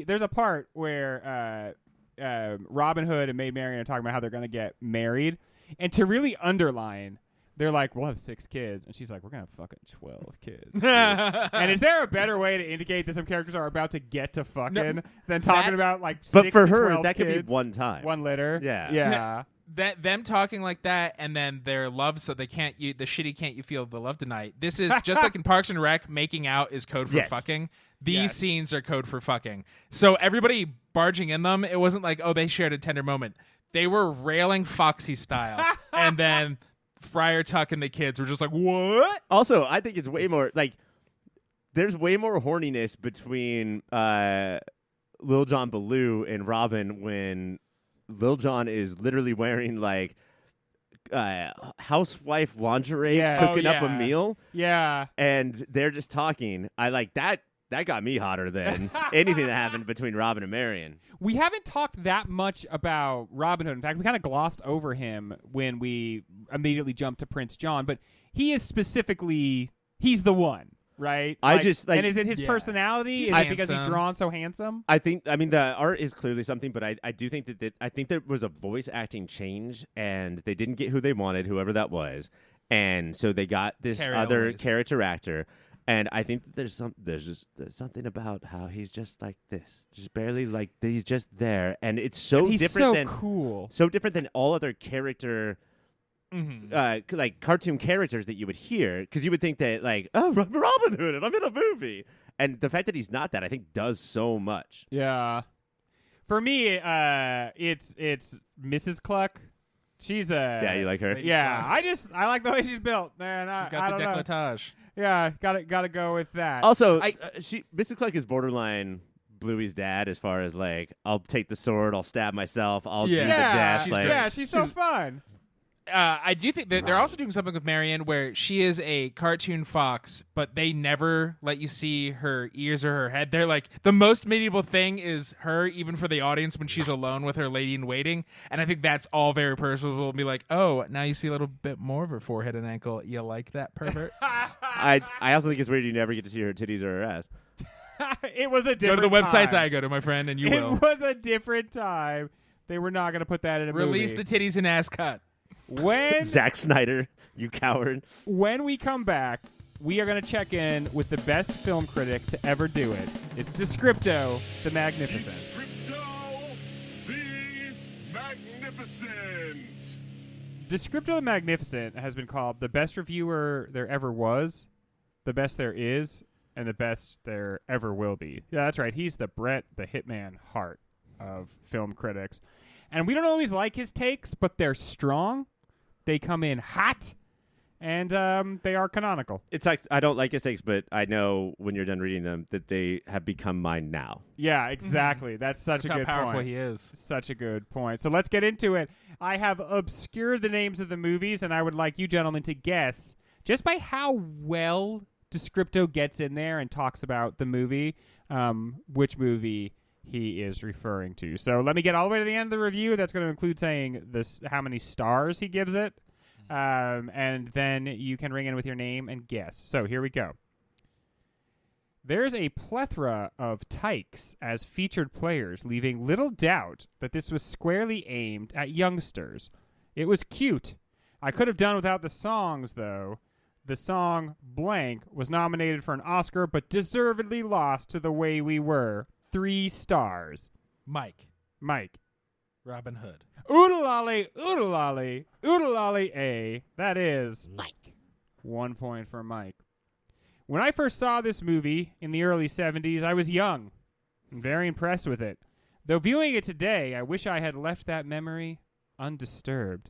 there's a part where Robin Hood and Maid Marian are talking about how they're going to get married, and to really underline, they're like, we'll have 6 kids, and she's like, we're going to have fucking 12 kids. And is there a better way to indicate that some characters are about to get to fucking than talking about like 6 But for to her, 12 that kids, could be one time. one litter. Yeah. Them talking like that, and then their love, so they can't. The shitty can't you feel the love tonight. This is just like in Parks and Rec. Making out is code for fucking. These scenes are code for fucking. So everybody barging in them, it wasn't like, oh, they shared a tender moment. They were railing Foxy style, and then Friar Tuck and the kids were just like, what? Also, I think it's way more like there's way more horniness between Lil Jon Baloo and Robin when Lil Jon is literally wearing like housewife lingerie, cooking up a meal. Yeah. And they're just talking. I like that. That got me hotter than anything that happened between Robin and Marion. We haven't talked that much about Robin Hood. In fact, we kind of glossed over him when we immediately jumped to Prince John, but he is specifically, he's the one, right? And is it his personality? Is it because he's drawn so handsome? I mean, the art is clearly something, but I do think I think there was a voice acting change, and they didn't get who they wanted, whoever that was, and so they got this other character actor. And I think that there's something about how he's just like this, just barely like he's just there, and it's so he's different so cool, so different than all other character like cartoon characters that you would hear, because you would think that like, oh, Robin Hood, and I'm in a movie. And the fact that he's not that, I think, does so much. Yeah. For me, it's Mrs. Cluck. She's the You like her? Yeah, I like the way she's built, man. She's got the décolletage. Yeah, gotta go with that. Also, Mrs. Cluck is borderline Bluey's dad as far as like, I'll take the sword, I'll stab myself, I'll do the death. She's so fun. I do think that they're also doing something with Marion where she is a cartoon fox, but they never let you see her ears or her head. They're like, the most medieval thing is her, even for the audience when she's alone with her lady in waiting. And I think that's all very personal. Be like, oh, now you see a little bit more of her forehead and ankle. You like that, pervert? I also think it's weird you never get to see her titties or her ass. It was a different Go to the websites time. I go to, my friend, and you will. It was a different time. They were not going to put that in a Release movie. the titties and ass cut. When Zack Snyder, you coward. When we come back, we are going to check in with the best film critic to ever do it. It's Descripto the Magnificent. Descripto the Magnificent. Descripto the Magnificent has been called the best reviewer there ever was, the best there is, and the best there ever will be. Yeah, that's right. He's the Brett the Hitman Hart of film critics. And we don't always like his takes, but they're strong. They come in hot, and they are canonical. It's like, I don't like his takes, but I know when you're done reading them that they have become mine now. Yeah, exactly. That's such a good how powerful point. he is. Such a good point. So let's get into it. I have obscured the names of the movies, and I would like you gentlemen to guess, just by how well Descripto gets in there and talks about the movie, which movie he is referring to. So let me get all the way to the end of the review. That's going to include saying this, how many stars he gives it. And then you can ring in with your name and guess. So here we go. There's a plethora of tykes as featured players, leaving little doubt that this was squarely aimed at youngsters. It was cute. I could have done without the songs, though. The song Blank was nominated for an Oscar, but deservedly lost to The Way We Were. 3 stars. Mike. Robin Hood. Oodalolly, oodalolly, oodalolly A. That is Mike. 1 point for Mike. When I first saw this movie in the early 70s, I was young and very impressed with it. Though viewing it today, I wish I had left that memory undisturbed.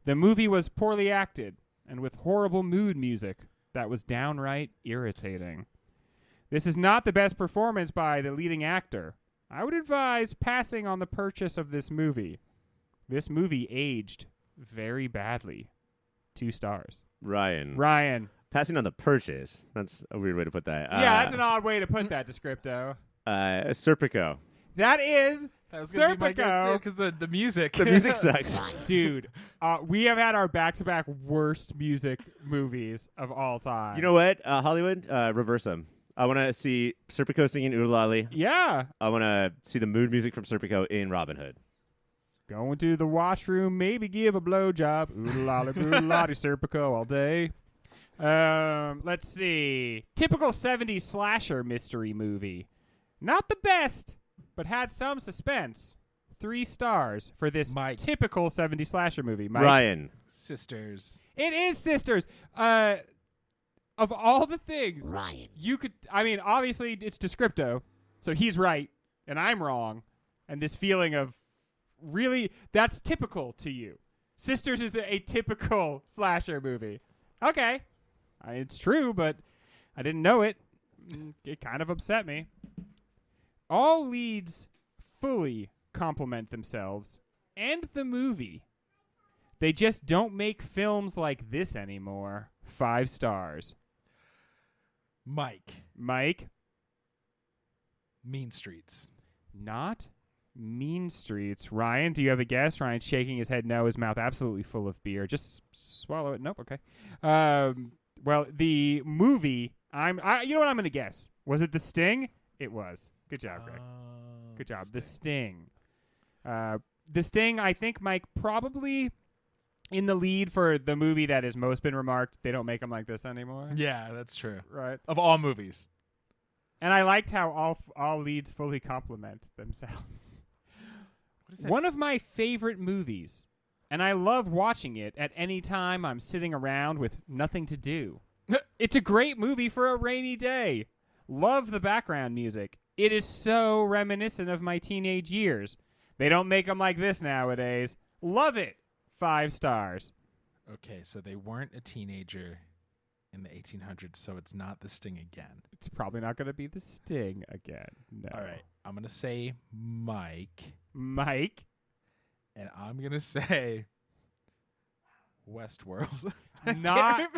The movie was poorly acted and with horrible mood music that was downright irritating. This is not the best performance by the leading actor. I would advise passing on the purchase of this movie. This movie aged very badly. 2 stars. Ryan. Passing on the purchase. That's a weird way to put that. Yeah, that's an odd way to put that, Descripto. Serpico. That is That was gonna be my guess too, Serpico. because the music. The music sucks. Dude, we have had our back-to-back worst music movies of all time. You know what, Hollywood? Reverse them. I want to see Serpico singing Oodalali. Yeah. I want to see the mood music from Serpico in Robin Hood. Going to the washroom, maybe give a blowjob. Oodalali, oodalali, Serpico all day. Let's see. Typical 70s slasher mystery movie. Not the best, but had some suspense. 3 stars for this typical 70s slasher movie. Mike? Ryan. Sisters. It is Sisters. Of all the things, Ryan. you could, I mean, obviously it's Descripto, so he's right, and I'm wrong. And this feeling of really, that's typical to you. Sisters is a typical slasher movie. Okay. It's true, but I didn't know it. It kind of upset me. All leads fully complement themselves and the movie. They just don't make films like this anymore. 5 stars. Mike. Mean Streets. Not Mean Streets. Ryan, do you have a guess? Ryan's shaking his head no, his mouth absolutely full of beer. Just swallow it. Nope, okay. Well, the movie, you know what I'm going to guess? Was it The Sting? It was. Good job, Greg. Good job. The Sting. The Sting, I think, Mike, probably in the lead for the movie that has most been remarked. They don't make them like this anymore. Yeah, that's true. Right. Of all movies. And I liked how all leads fully complement themselves. What is that? One of my favorite movies and I love watching it at any time I'm sitting around with nothing to do. It's a great movie for a rainy day. Love the background music. It is so reminiscent of my teenage years. They don't make them like this nowadays. Love it. 5 stars. Okay, so they weren't a teenager in the 1800s, so it's not The Sting again. It's probably not going to be The Sting again. No. All right, I'm going to say Mike, Mike. and I'm going to say Westworld. Not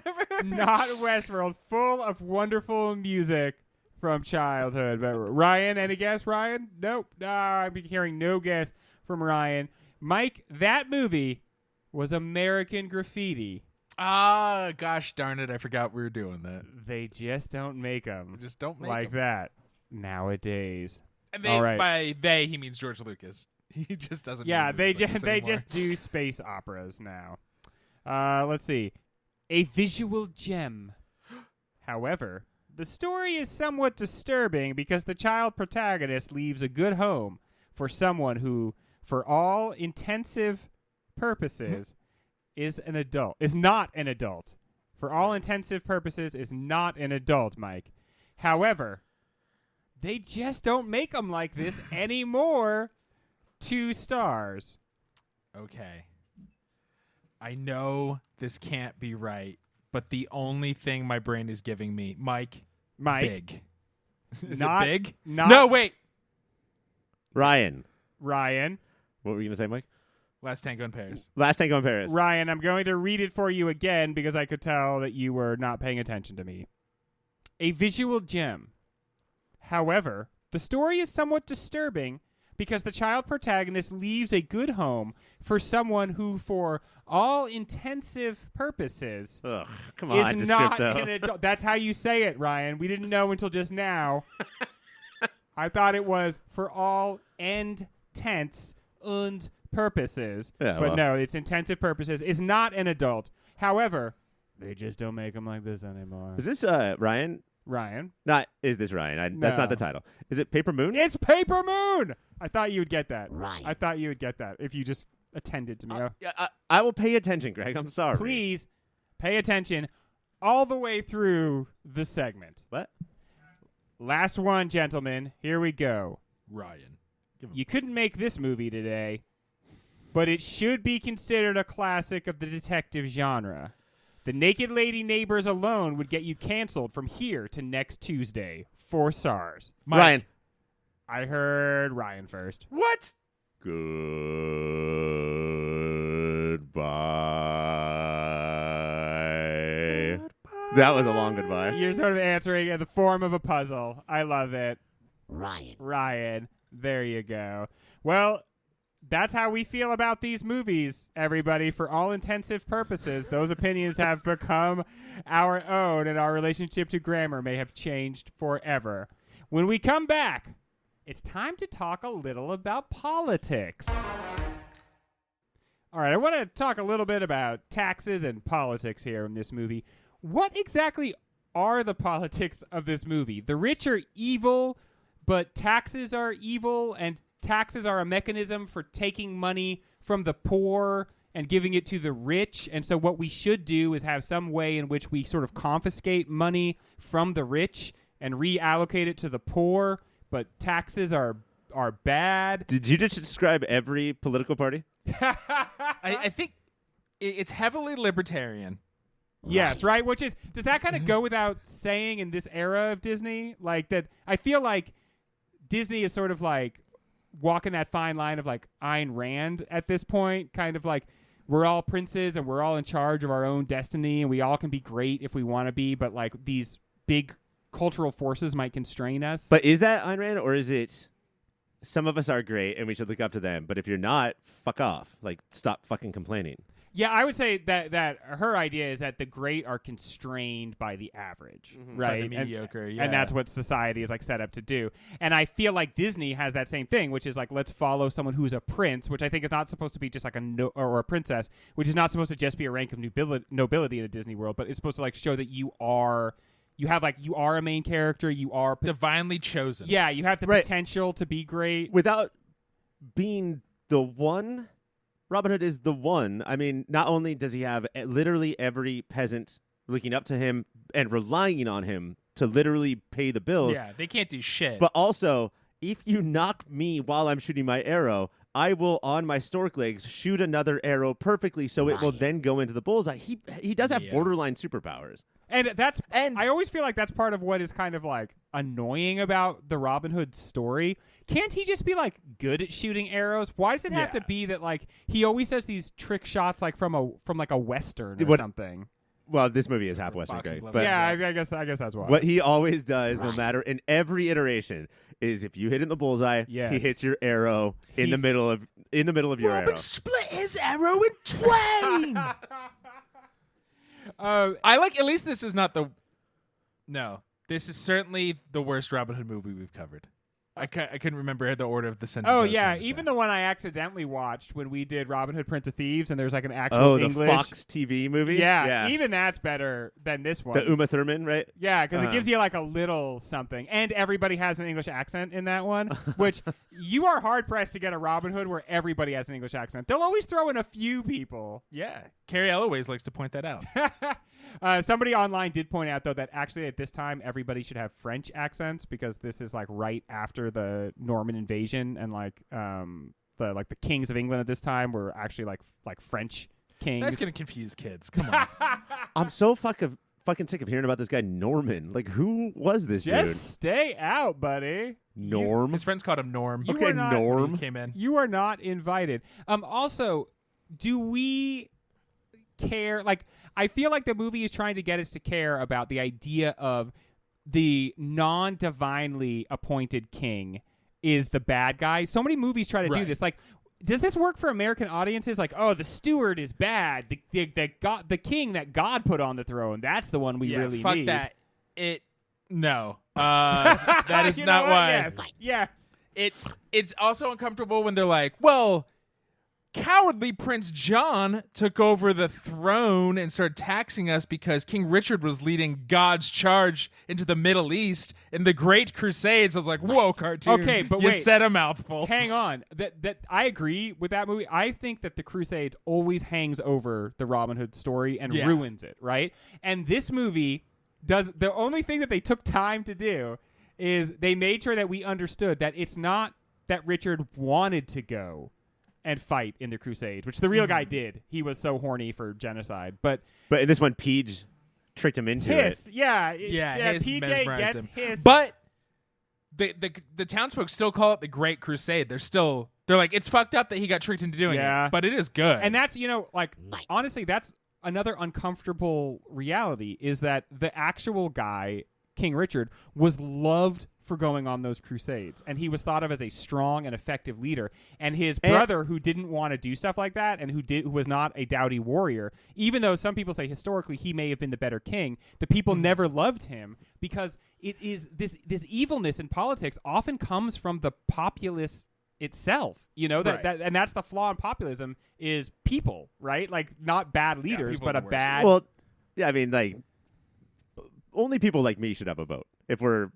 Westworld. Full of wonderful music from childhood. But Ryan, any guess, Ryan? Nope. I'm hearing no guess from Ryan. Mike, that movie was American Graffiti. Ah, gosh darn it. I forgot we were doing that. They just don't make them Just don't make like 'em. that nowadays. And they, All right. by they, he means George Lucas. He just doesn't. Yeah, do they movies like just this anymore. do space operas now. Let's see. A visual gem. However, the story is somewhat disturbing because the child protagonist leaves a good home for someone who, for all intensive purposes, is not an adult. For all intensive purposes, is not an adult, Mike. However, they just don't make them like this anymore. 2 stars. Okay. I know this can't be right, but the only thing my brain is giving me, Mike, big. Is Not- it big? not- No, wait. Ryan. Ryan. What were you going to say, Mike? Last Tango in Paris. Last Tango in Paris. Ryan, I'm going to read it for you again because I could tell that you were not paying attention to me. A visual gem. However, the story is somewhat disturbing because the child protagonist leaves a good home for someone who, for all intensive purposes, Ugh, come on, is not Descripto. an adult. That's how you say it, Ryan. We didn't know until just now. I thought it was for all intents and purposes. Yeah, but well. no, it's intensive purposes. Is not an adult. However, they just don't make them like this anymore. Is this Ryan? Ryan? Not is this Ryan? That's not the No. title. Is it Paper Moon? It's Paper Moon! I thought you would get that. Ryan. I thought you would get that if you just attended to me. Yeah, I will pay attention, Greg. I'm sorry. Please pay attention all the way through the segment. What? Last one, gentlemen. Here we go. Ryan. You couldn't make this movie today, but it should be considered a classic of the detective genre. The Naked Lady Neighbors alone would get you canceled from here to next Tuesday. 4 stars. Mike. Ryan. I heard Ryan first. What? Goodbye. That was a long goodbye. You're sort of answering in the form of a puzzle. I love it. Ryan. Ryan. There you go. Well, that's how we feel about these movies, everybody. For all intensive purposes, those opinions have become our own, and our relationship to grammar may have changed forever. When we come back, it's time to talk a little about politics. All right, I want to talk a little bit about taxes and politics here in this movie. What exactly are the politics of this movie? The rich are evil, but taxes are evil, and taxes are a mechanism for taking money from the poor and giving it to the rich. And so what we should do is have some way in which we sort of confiscate money from the rich and reallocate it to the poor, but taxes are bad. Did you just describe every political party? I think it's heavily libertarian. Yes, right? Which is, does that kind of go without saying in this era of Disney? Like that, I feel like Disney is sort of like walking that fine line of like Ayn Rand at this point, kind of like we're all princes and we're all in charge of our own destiny and we all can be great if we want to be, but like these big cultural forces might constrain us. But is that Ayn Rand, or is it some of us are great and we should look up to them, but if you're not, fuck off. Like, stop fucking complaining. Yeah, I would say that her idea is that the great are constrained by the average, right? By the mediocre, yeah. And that's what society is like set up to do. And I feel like Disney has that same thing, which is like, let's follow someone who's a prince, which I think is not supposed to be just like or a princess, which is not supposed to just be a rank of nobility in the Disney world, but it's supposed to like show that you are a main character, you are Divinely chosen. yeah, you have the Right. potential to be great. Without being the one Robin Hood is the one. I mean, not only does he have literally every peasant looking up to him and relying on him to literally pay the bills, Yeah, they can't do shit. but also, if you knock me while I'm shooting my arrow, I will, on my stork legs, shoot another arrow perfectly so it will then go into the bullseye. He does have borderline superpowers. And I always feel like that's part of what is kind of like annoying about the Robin Hood story. Can't he just be like good at shooting arrows? Why does it have to be that like he always does these trick shots like from like a western or something? Well, this movie is half Western, Boxing Greg. glove. But Yeah, I guess that's why. what he always does, no matter in every iteration, is if you hit in the bullseye, Yes. he hits your arrow in the middle of your arrow. split his arrow in twain. I like. At least this is not the. No, this is certainly the worst Robin Hood movie we've covered. I couldn't remember the order of the sentences. Oh I was yeah, trying to even say. the one I accidentally watched when we did Robin Hood Prince of Thieves, and there's like an actual the English. Fox TV movie? Yeah, even that's better than this one. The Uma Thurman, right? Yeah, because it Uh-huh. gives you like a little something, and everybody has an English accent in that one. Which you are hard pressed to get a Robin Hood where everybody has an English accent. They'll always throw in a few people. Yeah, Carrie Elways likes to point that out. Somebody online did point out though that actually at this time everybody should have French accents because this is like right after the Norman invasion, and like the kings of England at this time were actually like French kings. That's gonna confuse kids. Come on. I'm so fucking sick of hearing about this guy Norman. Like, who was this Just dude? stay out, buddy. Norm? His friends called him Norm. You Okay, are not- when Norm. he came in. You are not invited. Also, do we care? Like, I feel like the movie is trying to get us to care about the idea of the non-divinely appointed king is the bad guy. So many movies try to do Right. this. Like, does this work for American audiences? Like, oh, the steward is bad. The king that God put on the throne. That's the one we really fuck need. that. No. That is You know not what? why. Yes. It's also uncomfortable when they're like, well, cowardly Prince John took over the throne and started taxing us because King Richard was leading God's charge into the Middle East in the Great Crusades. I was like, whoa, cartoon. Okay, but you wait. said a mouthful. Hang on. That I agree with that movie. I think that the Crusades always hangs over the Robin Hood story and Yeah. ruins it, right? And this movie does the only thing that they took time to do is they made sure that we understood that it's not that Richard wanted to go and fight in the Crusades, which the real guy did. He was so horny for genocide. But But in this one, Peach tricked him into Hiss, it. yeah, Hiss PJ mesmerized gets him. Hiss. But the townsfolk still call it the Great Crusade. They're like, it's fucked up that he got tricked into doing Yeah. it, but it is good. And that's, honestly, that's another uncomfortable reality is that the actual guy, King Richard, was loved for going on those crusades, and he was thought of as a strong and effective leader. And his brother, who didn't want to do stuff like that, and who was not a doughty warrior, even though some people say historically he may have been the better king, the people never loved him because it is this evilness in politics often comes from the populace itself. Right. And that's the flaw in populism is people, right? Like not bad leaders, people but are a the worst. bad. Well, yeah, I mean, like, only people like me should have a vote if we're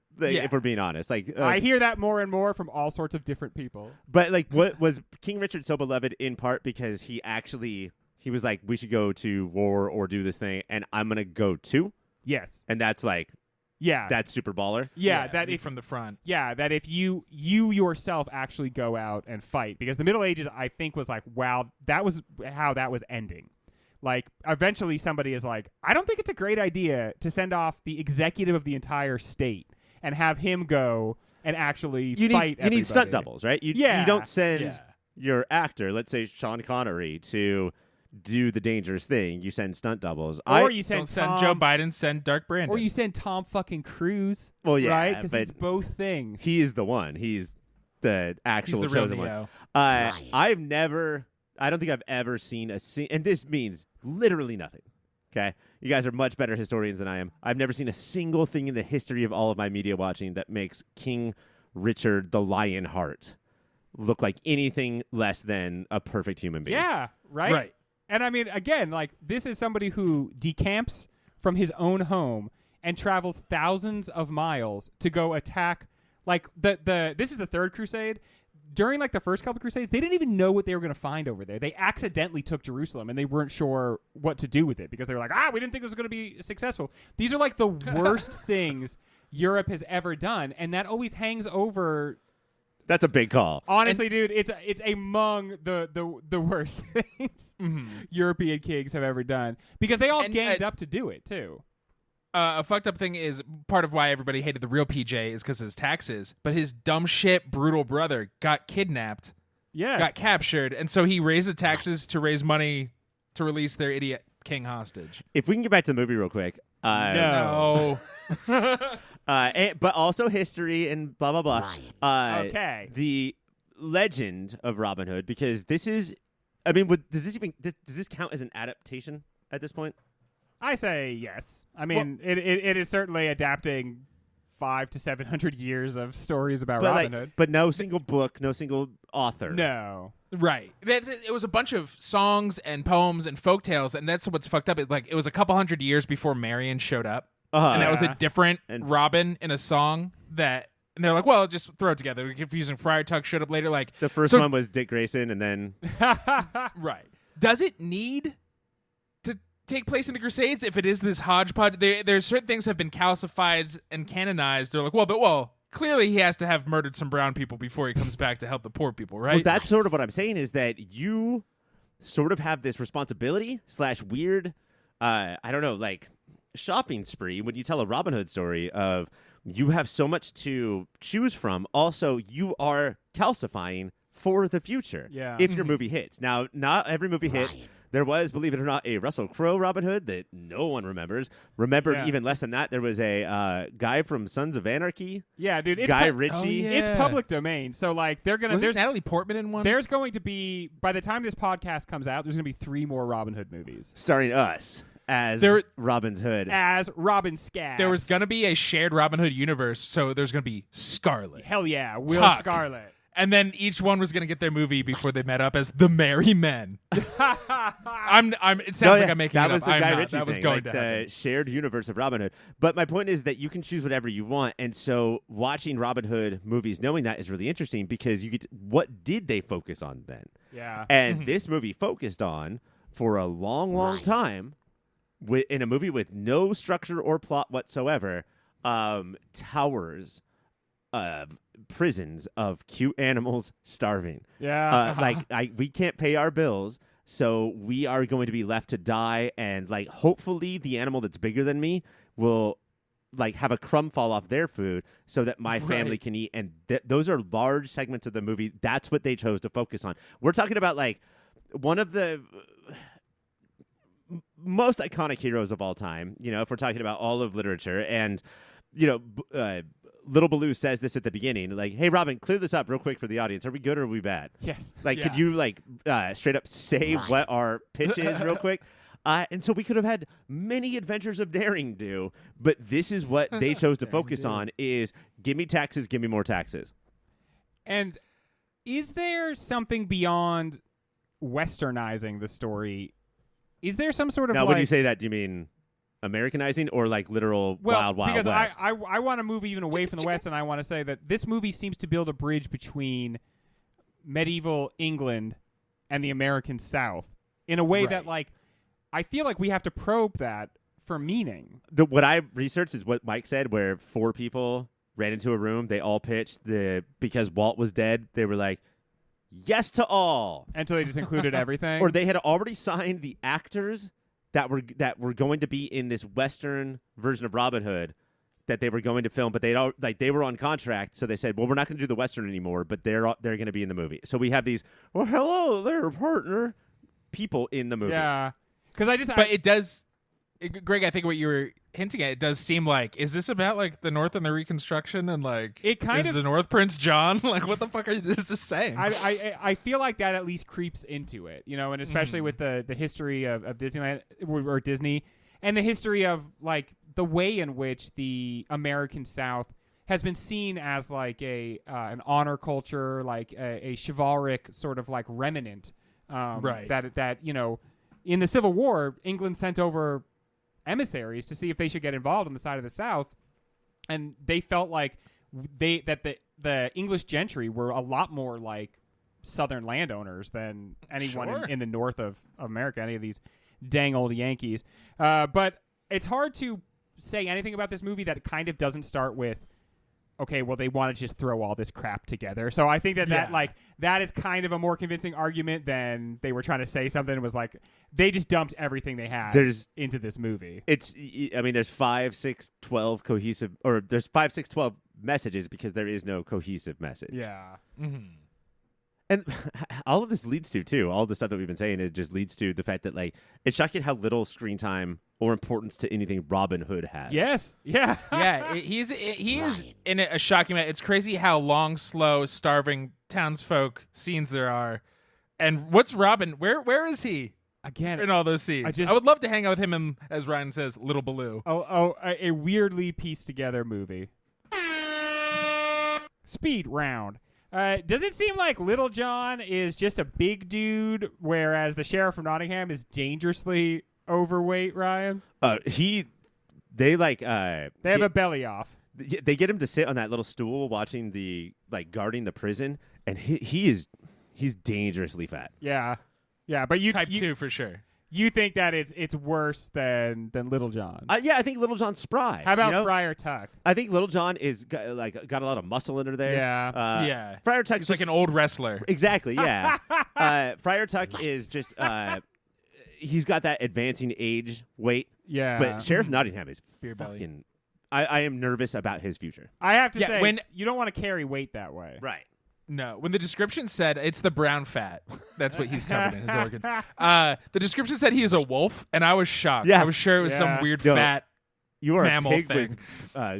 being honest. Like, I hear that more and more from all sorts of different people. but like, what was King Richard so beloved in part because he was like, we should go to war or do this thing, and I'm gonna go too, Yes. and that's like Yeah. that's super baller. yeah. That lead if from the front. Yeah, that if you yourself actually go out and fight, because the Middle Ages, I think, was like, wow, that was how that was ending. Like, eventually somebody is like, I don't think it's a great idea to send off the executive of the entire state and have him go and actually fight You need stunt everybody. doubles, right? You Yeah. don't send Yeah. your actor, let's say Sean Connery, to do the dangerous thing. You send stunt doubles. Or you send Don't send Tom, Joe Biden, send Dark Brandon. Or you send Tom fucking Cruise. Well, yeah, right? Because but he's both things. he is the one. He's the actual He's the real chosen one. Neo. I don't think I've ever seen a scene, and this means literally nothing. Okay, you guys are much better historians than I am. I've never seen a single thing in the history of all of my media watching that makes King Richard the Lionheart look like anything less than a perfect human being. Yeah, right? Right. And I mean, again, like, this is somebody who decamps from his own home and travels thousands of miles to go attack. Like, this is the Third Crusade. during like the first couple of Crusades, they didn't even know what they were going to find over there. They accidentally took Jerusalem, and they weren't sure what to do with it because they were like, we didn't think this was going to be successful. These are like the worst things Europe has ever done, and that always hangs over. That's a big call. Honestly, dude, it's among the worst things European kings have ever done because they all ganged up to do it too. A fucked up thing is part of why everybody hated the real PJ is because of his taxes, but his dumb shit brutal brother got kidnapped, got captured, and so he raised the taxes to raise money to release their idiot king hostage. If we can get back to the movie real quick. No. But also history and blah, blah, blah. Okay. The legend of Robin Hood, because this is, I mean, does this count as an adaptation at this point? I say yes. I mean, it is certainly adapting 500 to 700 years of stories about Robin Hood. But no single book, no single author. No. Right. It was a bunch of songs and poems and folktales, and that's what's fucked up. It was a couple hundred years before Marion showed up, and that was a different Robin in a song that. And they're like, well, just throw it together. We're confusing. Friar Tuck showed up later. Like the first one was Dick Grayson, and then right. Does it need to take place in the Crusades if it is this hodgepodge? There's certain things have been calcified and canonized. They're like, well, clearly he has to have murdered some brown people before he comes back to help the poor people, right? Well, that's sort of what I'm saying is that you sort of have this responsibility / weird, I don't know, like shopping spree when you tell a Robin Hood story of you have so much to choose from. Also, you are calcifying for the future if your movie hits. Now, not every movie hits. There was, believe it or not, a Russell Crowe Robin Hood that no one remembers. Even less than that, there was a guy from Sons of Anarchy. Yeah, dude. It's Guy Ritchie. Oh, yeah. It's public domain. So, like, there's Natalie Portman in one? There's going to be, by the time this podcast comes out, there's going to be 3 more Robin Hood movies. Starring us as Robin Hood. As Robin Scabs. There was going to be a shared Robin Hood universe, so there's going to be Scarlet. Hell yeah, Will Tuck. Scarlet. And then each one was going to get their movie before they met up as the Merry Men. It sounds like I'm making that it was up. the I'm Guy not. Ritchie That was thing, going like to the happen. shared universe of Robin Hood. But my point is that you can choose whatever you want, and so watching Robin Hood movies, knowing that is really interesting because you get what did they focus on then? Yeah. And this movie focused on for a long time, in a movie with no structure or plot whatsoever, towers. Prisons of cute animals starving. Yeah. We can't pay our bills, so we are going to be left to die, and like hopefully the animal that's bigger than me will like have a crumb fall off their food so that my family can eat. And those are large segments of the movie. That's what they chose to focus on. We're talking about like one of the most iconic heroes of all time, if we're talking about all of literature. And Little Baloo says this at the beginning, like, hey, Robin, clear this up real quick for the audience. Are we good or are we bad? Yes. Like, could you, straight up say what our pitch is real quick? And so we could have had many adventures of daring do, but this is what they chose to focus on is give me taxes, give me more taxes. And is there something beyond westernizing the story? Is there some sort of Now, when you say that, do you mean Americanizing or like literal Wild because West? I want to move even away from the West, and I want to say that this movie seems to build a bridge between medieval England and the American South in a way that, like, I feel like we have to probe that for meaning. What I researched is what Mike said, where 4 people ran into a room, they all pitched because Walt was dead, they were like, yes to all. Until they just included everything. Or they had already signed the actors that were going to be in this Western version of Robin Hood that they were going to film, but they were on contract, so they said, well, we're not going to do the Western anymore, but they're going to be in the movie. So we have these, well, hello there, partner, people in the movie. Yeah. Because it does, Greg, I think what you were hinting at, it does seem like, is this about like the North and the Reconstruction and like is the North Prince John? Like, what the fuck is this saying? I feel like that at least creeps into it, and especially with the history of Disneyland or Disney and the history of like the way in which the American South has been seen as like an honor culture, like a chivalric sort of like remnant. That in the Civil War, England sent over emissaries to see if they should get involved on the side of the South, and they felt like that the the English gentry were a lot more like Southern landowners than anyone in the north of America, any of these dang old Yankees. But it's hard to say anything about this movie that kind of doesn't start with, okay, well, they want to just throw all this crap together. So I think that is kind of a more convincing argument than they were trying to say something. It was like they just dumped everything they had into this movie. There's 5, 6, 12 cohesive, or there's 5, 6, 12 messages because there is no cohesive message. Yeah. Mm-hmm. And all of this leads to, too, all the stuff that we've been saying, it just leads to the fact that, like, it's shocking how little screen time or importance to anything Robin Hood has. Yes. Yeah. Yeah. He is in a shocking way. It's crazy how long, slow, starving townsfolk scenes there are. And what's Robin? Where is he? Again, in all those scenes. I would love to hang out with him and, as Ryan says, Little Baloo. A weirdly pieced together movie. Speed round. Does it seem like Little John is just a big dude, whereas the Sheriff of Nottingham is dangerously overweight, Ryan? They have a belly off. They get him to sit on that little stool watching guarding the prison, and he's dangerously fat. Yeah. Yeah, but Type 2 for sure. You think that it's worse than Little John? Yeah, I think Little John's spry. How about Friar Tuck? I think Little John is got a lot of muscle under there. Yeah. Friar Tuck's He's like an old wrestler. Exactly. Yeah. Friar Tuck is just he's got that advancing age weight. Yeah. But Sheriff Nottingham is Beer belly. fucking. I am nervous about his future. I have to say, when you don't want to carry weight that way. Right. No, when the description said it's the brown fat, that's what he's covered in his organs. The description said he is a wolf, and I was shocked. Yeah. I was sure it was some weird fat You are mammal a pig thing.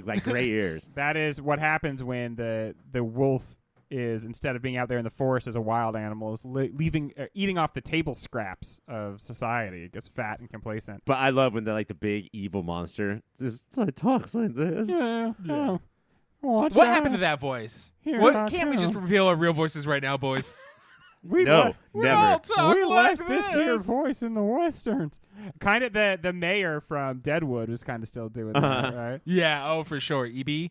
with gray ears. That is what happens when the wolf is, instead of being out there in the forest as a wild animal, is eating off the table scraps of society. It gets fat and complacent. But I love when the big evil monster just talks like this. Yeah. Oh. What happened to that voice? Can't we just reveal our real voices right now, boys? We never. All talk we like left this here voice in the westerns. Kind of the mayor from Deadwood was kind of still doing that, right? Yeah, oh for sure. EB.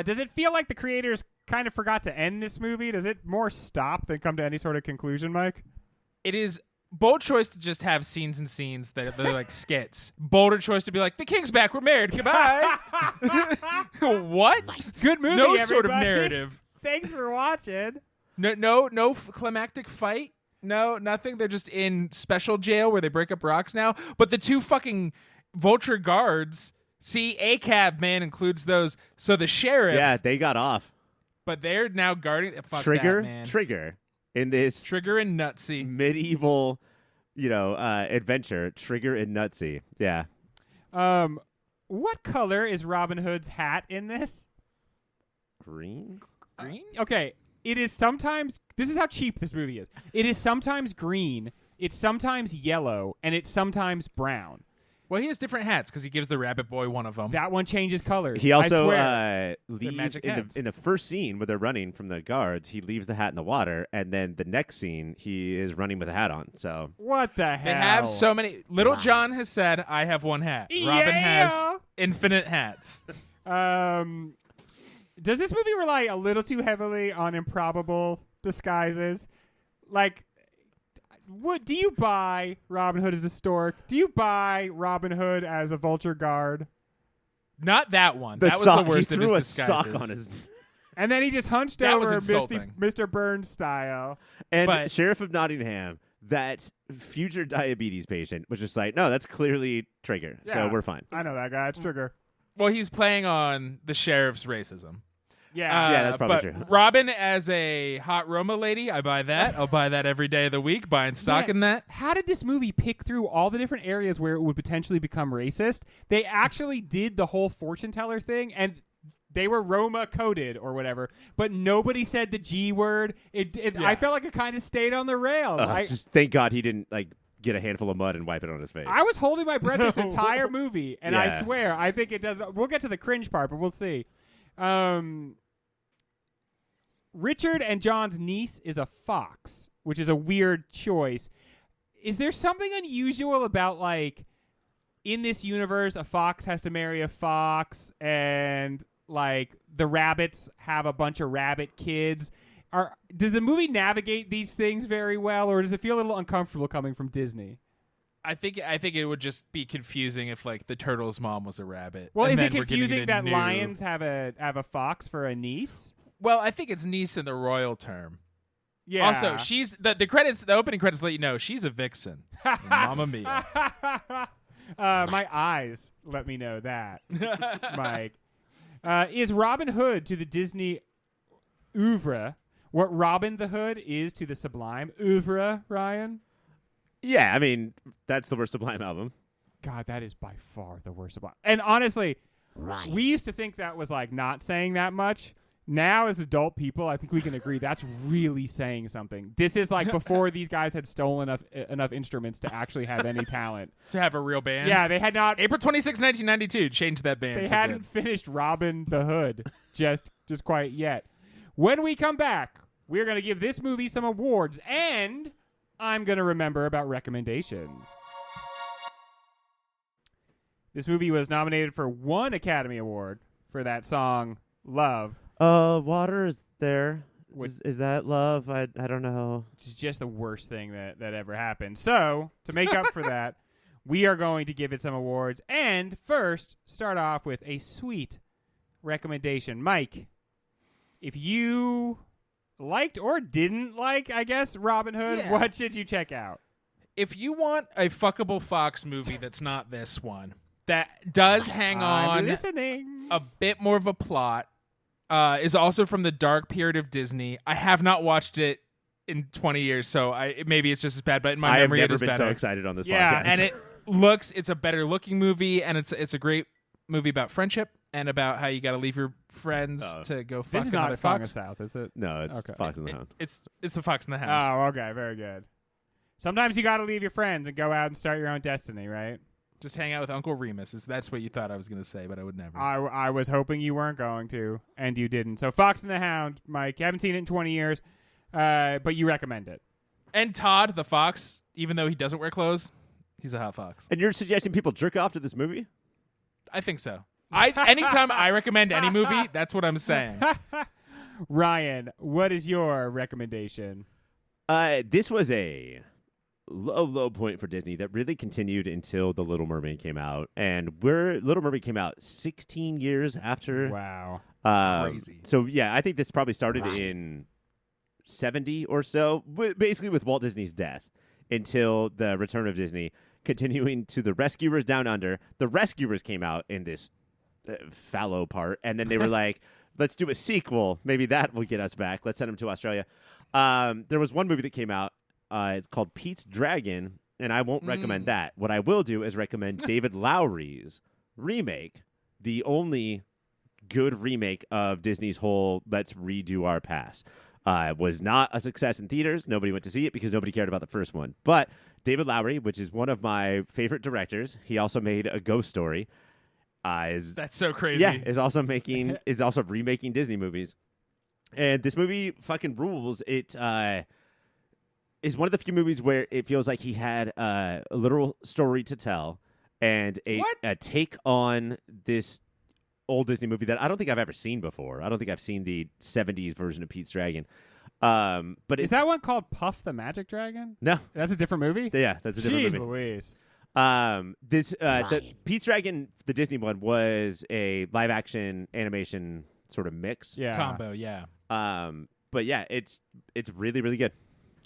Does it feel like the creators kind of forgot to end this movie? Does it more stop than come to any sort of conclusion, Mike? It is bold choice to just have scenes and scenes that are like skits. Bolder choice to be like, the king's back, we're married, goodbye. What? Good movie, No everybody. sort of narrative. Thanks for watching. No climactic fight. No, nothing. They're just in special jail where they break up rocks now. But the two fucking vulture guards, see, ACAB, man, includes those. So the sheriff. Yeah, they got off. But they're now guarding. Fuck Trigger, that, man. Trigger. In this Trigger and Nutsy. medieval, adventure, Trigger and Nutsy. Yeah. What color is Robin Hood's hat in this? Green? Green? Okay, it is sometimes. This is how cheap this movie is. It is sometimes green, it's sometimes yellow, and it's sometimes brown. Well, he has different hats because he gives the rabbit boy one of them. That one changes colors. He also They're leaves magic hats. in the first scene where they're running from the guards. He leaves the hat in the water, and then the next scene he is running with a hat on. So what the hell? They have so many. Little John has said, "I have one hat." Robin has infinite hats. Does this movie rely a little too heavily on improbable disguises? Like, do you buy Robin Hood as a stork? Do you buy Robin Hood as a vulture guard? Not that one. That was the worst he of threw his a disguises. sock on his. And then he just hunched That was over insulting. Mr. Burns style. And Sheriff of Nottingham, that future diabetes patient, was just like, no, that's clearly Trigger. Yeah. So we're fine. I know that guy. It's Trigger. Well, he's playing on the sheriff's racism. Yeah. Yeah, that's probably but true. Robin as a hot Roma lady, I buy that. I'll buy that every day of the week, buying stock in that. How did this movie pick through all the different areas where it would potentially become racist? They actually did the whole fortune teller thing, and they were Roma coded or whatever, but nobody said the G word. I felt like it kind of stayed on the rails. Just thank God he didn't get a handful of mud and wipe it on his face. I was holding my breath this entire movie, and I Yeah. swear, I think it does. We'll get to the cringe part, but we'll see. Richard and John's niece is a fox, which is a weird choice. Is there something unusual about, in this universe, a fox has to marry a fox, and, the rabbits have a bunch of rabbit kids. Did the movie navigate these things very well, or does it feel a little uncomfortable coming from Disney? I think it would just be confusing if like the turtle's mom was a rabbit. Well, and is it then we're getting confusing a that new- lions have a fox for a niece? Well, I think it's niece in the royal term. Yeah. Also, she's the credits. The opening credits let you know she's a vixen. Mamma mia. My eyes let me know that, Mike. Is Robin Hood to the Disney oeuvre what Robin the Hood is to the Sublime oeuvre, Ryan? Yeah, I mean, that's the worst Sublime album. God, that is by far the worst Sublime. And honestly, Right. we used to think that was like not saying that much. Now, as adult people, I think we can agree that's really saying something. This is like before these guys had stolen enough instruments to actually have any talent. To have a real band. Yeah, they had not. April 26, 1992. Changed that band. They for hadn't good. finished Robin the Hood just quite yet. When we come back, we're going to give this movie some awards, and I'm going to remember about recommendations. This movie was nominated for 1 Academy Award for that song, Love. Water is there. Would- Is that love? I don't know. Which is just the worst thing that ever happened. So, to make up for that, we are going to give it some awards. And first, start off with a sweet recommendation. Mike, if you liked or didn't like, I guess, Robin Hood, Yeah. what should you check out? If you want a fuckable Fox movie that's not this one, that does hang I'm on listening. a bit more of a plot, is also from the dark period of Disney. I have not watched it in 20 years, so maybe it's just as bad, but in my I have memory never it is been better. so excited on this Yeah, podcast. And it's a better looking movie, and it's a great movie about friendship and about how you got to leave your friends to go fuck This is another not Song of fox. South, is it? no, it's Okay. Fox and the Hound. It's the Fox and the Hound. Oh, okay. Very good. Sometimes you got to leave your friends and go out and start your own destiny, right? Just hang out with Uncle Remus. That's what you thought I was going to say, but I would never. I was hoping you weren't going to, and you didn't. So Fox and the Hound, Mike, you haven't seen it in 20 years, but you recommend it. And Todd, the fox, even though he doesn't wear clothes, he's a hot fox. And you're suggesting people jerk off to this movie? I think so. Anytime I recommend any movie, that's what I'm saying. Ryan, what is your recommendation? This was a low point for Disney that really continued until The Little Mermaid came out. And Little Mermaid came out 16 years after. Wow. Crazy. So, yeah, I think this probably started Right. in 70 or so, basically with Walt Disney's death, until the return of Disney, continuing to The Rescuers Down Under. The Rescuers came out in this fallow part, and then they were like, let's do a sequel. Maybe that will get us back. Let's send them to Australia. There was one movie that came out. It's called Pete's Dragon, and I won't recommend that. What I will do is recommend David Lowery's remake, the only good remake of Disney's whole Let's Redo Our Past. It was not a success in theaters. Nobody went to see it because nobody cared about the first one. But David Lowery, which is one of my favorite directors, he also made A Ghost Story. That's so crazy. Yeah, is also remaking Disney movies. And this movie fucking rules. It is one of the few movies where it feels like he had a literal story to tell and a take on this old Disney movie that I don't think I've ever seen before. I don't think I've seen the 70s version of Pete's Dragon. But Is that one called Puff the Magic Dragon? No. That's a different movie? Yeah, that's a different Jeez movie. Louise. The Ryan. Pete's Dragon, the Disney one, was a live action animation sort of mix. Yeah. Combo, yeah. But yeah, it's really, really good.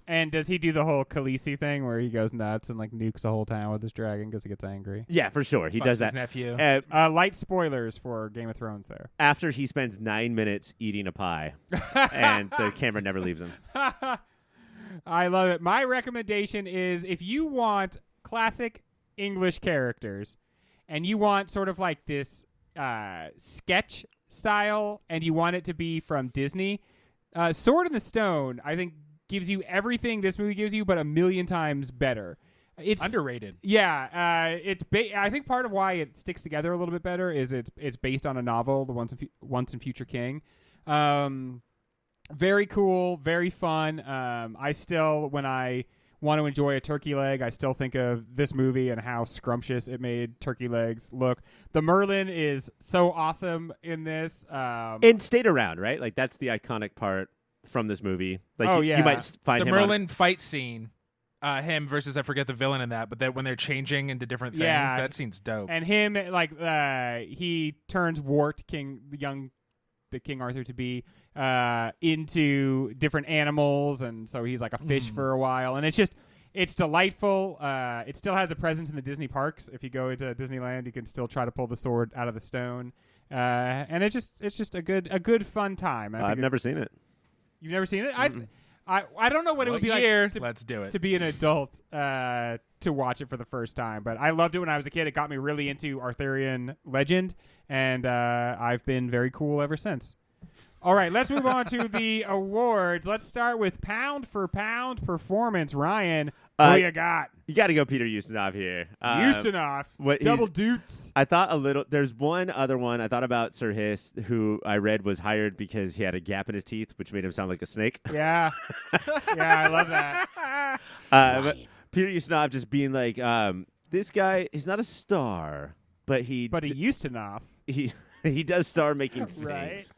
And does he do the whole Khaleesi thing where he goes nuts and like nukes the whole town with his dragon because he gets angry? Yeah, for sure. He Fucks does his that. nephew. Light spoilers for Game of Thrones there. After he spends 9 minutes eating a pie, and the camera never leaves him. I love it. My recommendation is if you want classic English characters and you want sort of like this sketch style and you want it to be from Disney, Sword in the Stone, I think, gives you everything this movie gives you, but a million times better. It's Underrated. Yeah, I think part of why it sticks together a little bit better is it's based on a novel, The Once and Future King. Very cool, very fun. I still when want to enjoy a turkey leg, I still think of this movie and how scrumptious it made turkey legs look. The Merlin is so awesome in this. And stayed around, right? Like that's the iconic part from this movie. Like Oh, you yeah. might find The him on- Merlin fight scene, him versus I forget the villain in that, but that when they're changing into different things, Yeah. that scene's dope. And him, like, he turns Wart, the King Arthur to be, into different animals, and so he's like a fish for a while, and it's delightful. It still has a presence in the Disney parks. If you go into Disneyland, you can still try to pull the sword out of the stone, and it's just a good fun time. I've never seen it. You've never seen it? I don't know what it would be year? like to, Let's do it. to be an adult to watch it for the first time, but I loved it when I was a kid. It got me really into Arthurian legend, and I've been very cool ever since. All right, let's move on to the awards. Let's start with pound for pound performance. Ryan, what do you got? You got to go Peter Ustinov here. Ustinov, what double he's- doots. I thought a little. There's one other one. I thought about Sir Hiss, who I read was hired because he had a gap in his teeth, which made him sound like a snake. Yeah, yeah, I love that. But Peter Ustinov just being like, this guy is not a star, but he Ustinov, he does star making things. right?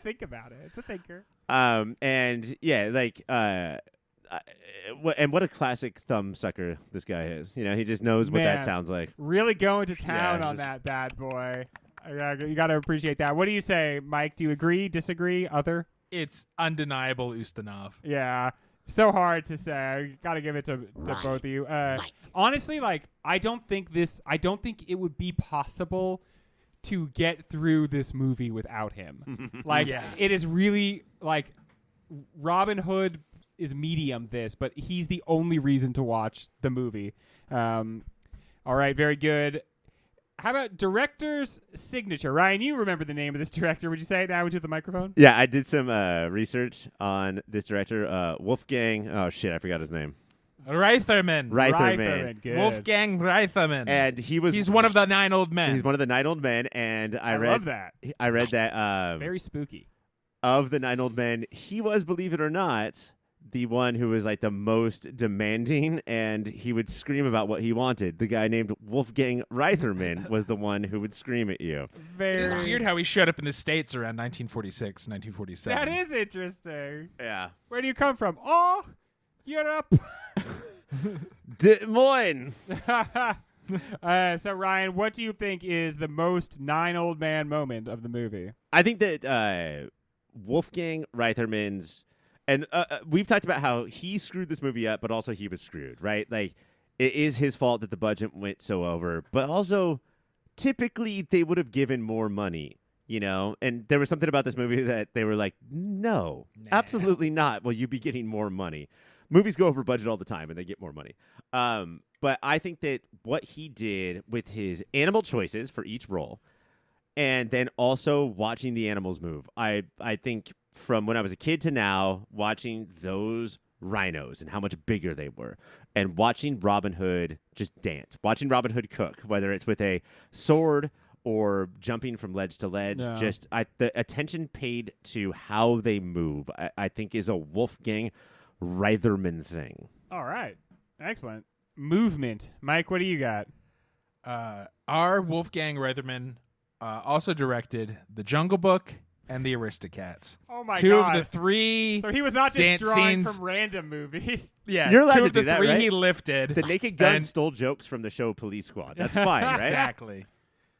Think about it. It's a thinker. And yeah, like and what a classic thumb sucker this guy is. You know, he just knows what that Man. sounds like. Really going to town Yeah, on just- that bad boy. You got to appreciate that. What do you say, Mike? Do you agree, disagree, other? It's undeniable Ustinov. Yeah. So hard to say. Got to give it to both of you. Honestly, like, I don't think it would be possible to get through this movie without him. Like, Yeah. it is really, like, Robin Hood is medium this, but he's the only reason to watch the movie. All right, very good. How about director's signature? Ryan, you remember the name of this director. Would you say it now into the microphone? Yeah, I did some research on this director, Wolfgang. Oh shit, I forgot his name. Reitherman. Reitherman. Good. Wolfgang Reitherman. And he's one of the 9 old men. He's one of the 9 old men, and I read love that. I read that Very spooky. of the 9 old men, he was, believe it or not, the one who was like the most demanding, and he would scream about what he wanted. The guy named Wolfgang Reitherman was the one who would scream at you. Very It's weird how he showed up in the States around 1946, 1947. That is interesting. Yeah. Where do you come from? Oh, Europe. Des Moines. So Ryan, what do you think is the most 9 old man moment of the movie? I think that Wolfgang Reitherman's, and we've talked about how he screwed this movie up, but also he was screwed, right? Like, it is his fault that the budget went so over, but also typically they would have given more money, you know? And there was something about this movie that they were like, no, absolutely not. Will you be getting more money? Movies go over budget all the time and they get more money. But I think that what he did with his animal choices for each role, and then also watching the animals move, I think from when I was a kid to now, watching those rhinos and how much bigger they were, and watching Robin Hood just dance, watching Robin Hood cook, whether it's with a sword or jumping from ledge to ledge, Yeah. just the attention paid to how they move, I think is a Wolfgang Reitherman thing. All right. Excellent. Movement. Mike, what do you got? Our Wolfgang Reitherman also directed The Jungle Book and The Aristocats. Oh my Two God. of the 3 So he was not just dance drawing scenes. from random movies. Yeah, You're allowed 2 to of the do that, 3 right? he lifted. The Naked Gun And- stole jokes from the show Police Squad. That's fine, right? Exactly.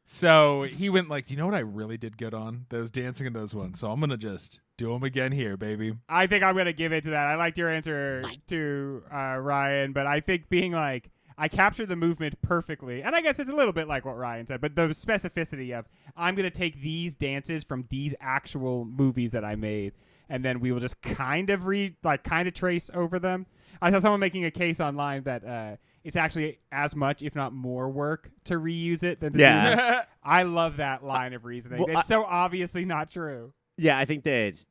So he went like, do you know what I really did good on? Those dancing in those ones. So I'm going to just do them again here, baby. I think I'm going to give it to that. I liked your answer to Ryan, but I think being like, I captured the movement perfectly. And I guess it's a little bit like what Ryan said, but the specificity of I'm going to take these dances from these actual movies that I made, and then we will just kind of trace over them. I saw someone making a case online that it's actually as much, if not more, work to reuse it than to do Yeah. that. I love that line of reasoning. Well, It's so obviously not true. Yeah, I think that it's,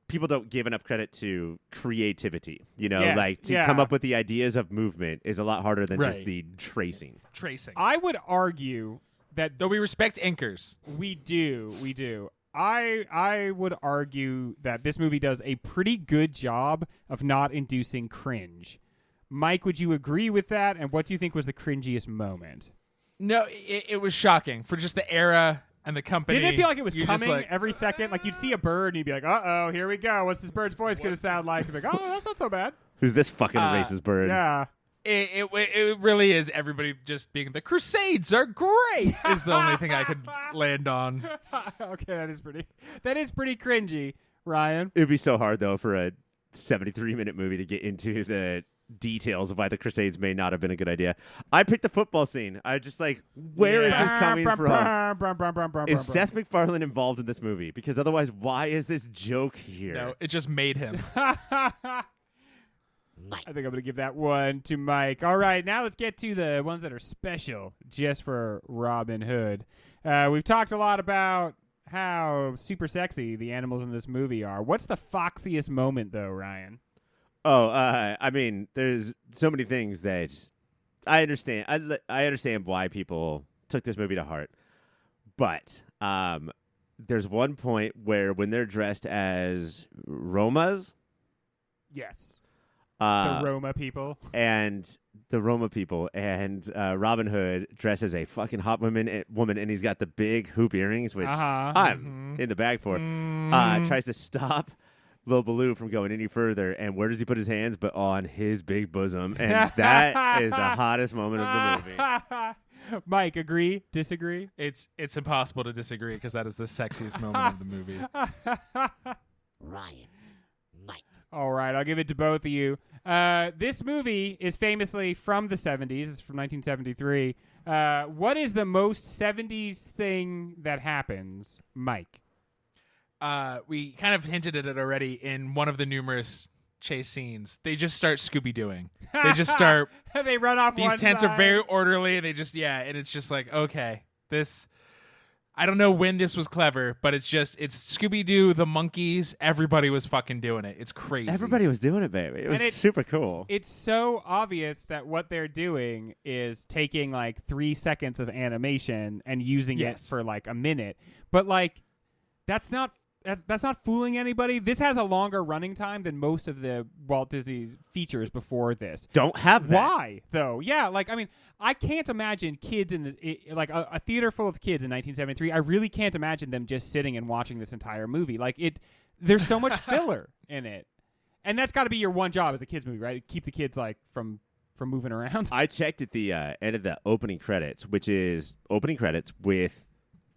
people don't give enough credit to creativity. You know, Yes, like to yeah. come up with the ideas of movement is a lot harder than just Right. the tracing. Tracing. I would argue that Though we respect inkers. we do. I would argue that this movie does a pretty good job of not inducing cringe. Mike, would you agree with that? And what do you think was the cringiest moment? No, it was shocking for just the era and the company. Didn't it feel like it was You're coming just like, every second? Like you'd see a bird and you'd be like, uh-oh, here we go. What's this bird's voice going to sound like? You'd be like, oh, that's not so bad. Who's this fucking racist bird? Yeah. It really is everybody just being the Crusades are great is the only thing I could land on. Okay, that is pretty cringy, Ryan. It'd be so hard though for a 73-minute movie to get into the details of why the Crusades may not have been a good idea. I picked the football scene. I just like, where is this coming from? Is Seth MacFarlane involved in this movie? Because otherwise, why is this joke here? No, it just made him. Mike. I think I'm going to give that one to Mike. All right, now let's get to the ones that are special just for Robin Hood. We've talked a lot about how super sexy the animals in this movie are. What's the foxiest moment, though, Ryan? Oh, I mean, there's so many things that I understand. I understand why people took this movie to heart, but there's one point where when they're dressed as Romas, Yes. The Roma people. And Robin Hood dressed as a fucking hot woman, and he's got the big hoop earrings, which I'm in the bag for. Tries to stop Lil Baloo from going any further, and where does he put his hands? But on his big bosom, and that is the hottest moment of the movie. Mike, agree? Disagree? It's impossible to disagree because that is the sexiest moment of the movie. Ryan. Mike. All right, I'll give it to both of you. This movie is famously from the 70s. It's from 1973. What is the most 70s thing that happens, Mike? We kind of hinted at it already in one of the numerous chase scenes. They just start Scooby-Dooing. They just start. They run off. These tents are very orderly. And they just and it's just like, okay, this. I don't know when this was clever, but it's Scooby-Doo, the monkeys. Everybody was fucking doing it. It's crazy. Everybody was doing it, baby. It was super cool. It's so obvious that what they're doing is taking like 3 seconds of animation and using it for like a minute. But like, that's not fooling anybody. This has a longer running time than most of the Walt Disney features before this. Don't have that. Why, though? Yeah, like, I mean, I can't imagine kids in like a theater full of kids in 1973. I really can't imagine them just sitting and watching this entire movie. Like, there's so much filler in it. And that's got to be your one job as a kids movie, right? Keep the kids, like, from moving around. I checked at the end of the opening credits, which is opening credits with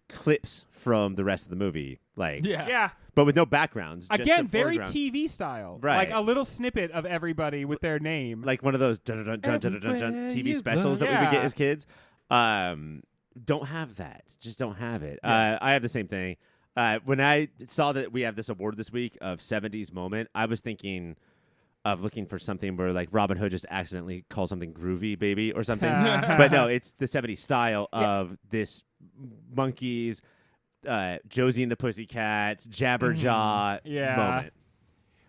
clips from the rest of the movie, like but with no backgrounds. Again, just very TV style, right? Like a little snippet of everybody with their name, like one of those TV specials that we would get as kids. Don't have that. Just don't have it. I have the same thing. When I saw that we have this award this week of 70s moment, I was thinking of looking for something where like Robin Hood just accidentally calls something groovy baby or something. But no, it's the 70s style of this monkeys, Josie and the Pussycats, Jabberjaw moment.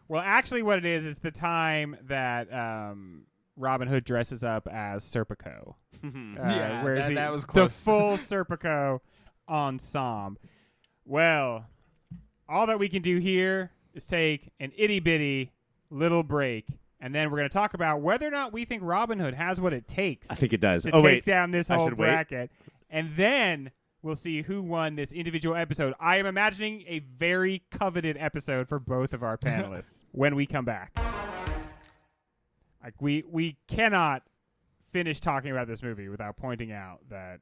Well, actually what it is the time that Robin Hood dresses up as Serpico. That was close. The full Serpico ensemble. Well, all that we can do here is take an itty-bitty little break, and then we're going to talk about whether or not we think Robin Hood has what it takes. I think it does. To take down this whole bracket. And then we'll see who won this individual episode. I am imagining a very coveted episode for both of our panelists when we come back. Like we cannot finish talking about this movie without pointing out that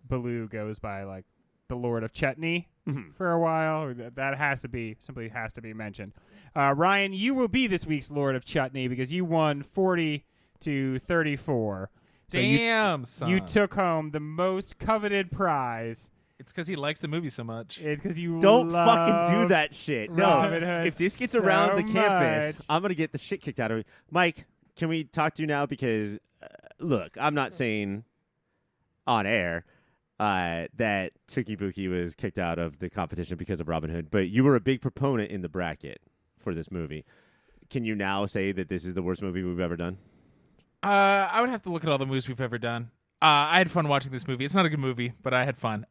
Baloo goes by like the Lord of Chutney for a while. That simply has to be mentioned. Ryan, you will be this week's Lord of Chutney because you won 40-34. So Damn, son. You took home the most coveted prize. It's because he likes the movie so much. It's because you don't love fucking do that shit. Robin No, Hood if this gets so around the campus, much. I'm gonna get the shit kicked out of me. Mike, can we talk to you now? Because look, I'm not saying on air that Tookie Bookie was kicked out of the competition because of Robin Hood, but you were a big proponent in the bracket for this movie. Can you now say that this is the worst movie we've ever done? I would have to look at all the movies we've ever done. I had fun watching this movie. It's not a good movie, but I had fun.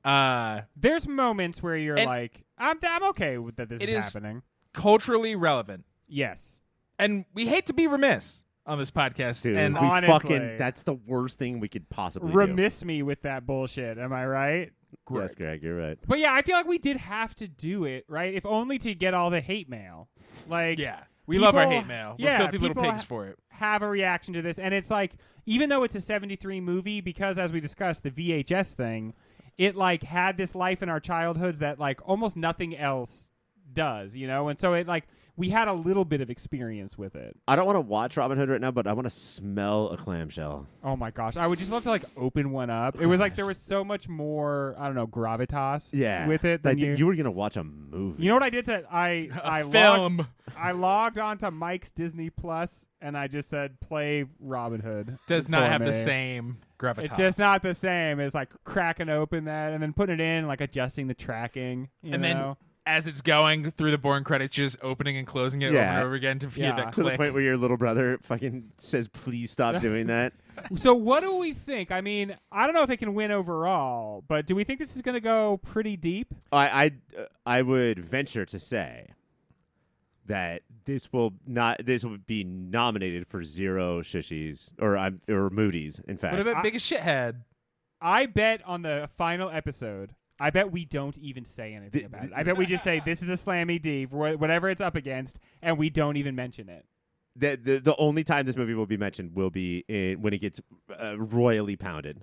There's moments where you're like, I'm okay with that. This It is is- happening. Culturally relevant. Yes. And we hate to be remiss on this podcast. Dude, and we honestly- that's the worst thing we could possibly Remiss me with that bullshit. Am I right? do. Yes, Greg, you're right. But yeah, I feel like we did have to do it, right? If only to get all the hate mail. Like, yeah, we love our people- hate mail. We're yeah, filthy little people pigs for it. have a reaction to this, and it's like, even though it's a 73 movie, because as we discussed, the VHS thing, it like had this life in our childhoods that like almost nothing else does, you know? And so it like we had a little bit of experience with it. I don't want to watch Robin Hood right now, but I want to smell a clamshell. Oh my gosh, I would just love to like open one up. It was like there was so much more, I don't know, gravitas with it than Like, you were gonna watch a movie. You know what I did to I Film. I logged onto Mike's Disney Plus and I just said play Robin Hood. Does not for have the me. same gravitas. It's just not the same. It's like cracking open that and then putting it in, like adjusting the tracking. You And know? then as it's going through the boring credits, just opening and closing it over Yeah. and over again to hear Yeah. that to the click. point where your little brother fucking says, "Please stop doing that." So what do we think? I mean, I don't know if it can win overall, but do we think this is going to go pretty deep? I would venture to say that this will be nominated for 0 shushies or Moody's. In fact, What about Biggest Shithead? I bet on the final episode, I bet we don't even say anything about it. I bet we just say this is a slammy D for whatever it's up against, and we don't even mention it. the only time this movie will be mentioned will be when it gets royally pounded,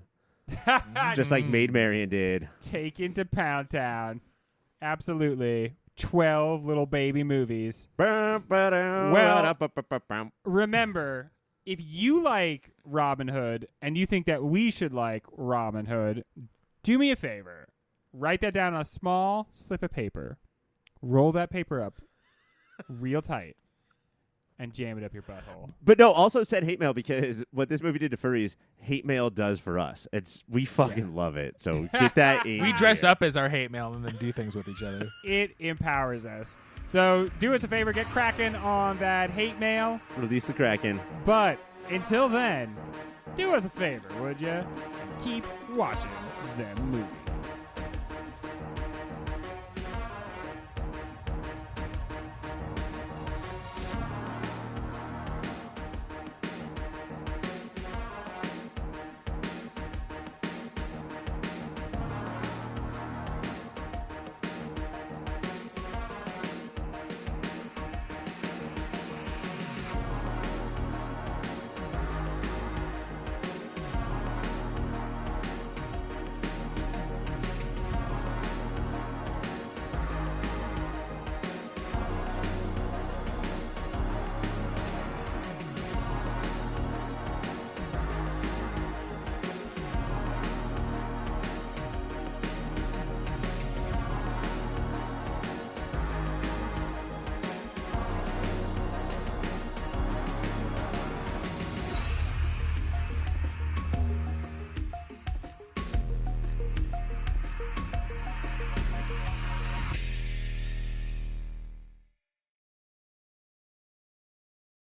just like Maid Marian did. Taken to Pound Town. Absolutely. 12 little baby movies. Remember, if you like Robin Hood and you think that we should like Robin Hood, do me a favor. Write that down on a small slip of paper. Roll that paper up real tight and jam it up your butthole. But no, also send hate mail, because what this movie did to furries, hate mail does for us. We fucking love it. So get that in. We dress here. up as our hate mail and then do things with each other. It empowers us. So do us a favor, get cracking on that hate mail. Release the Kraken. But until then, do us a favor, would you? And keep watching them movies.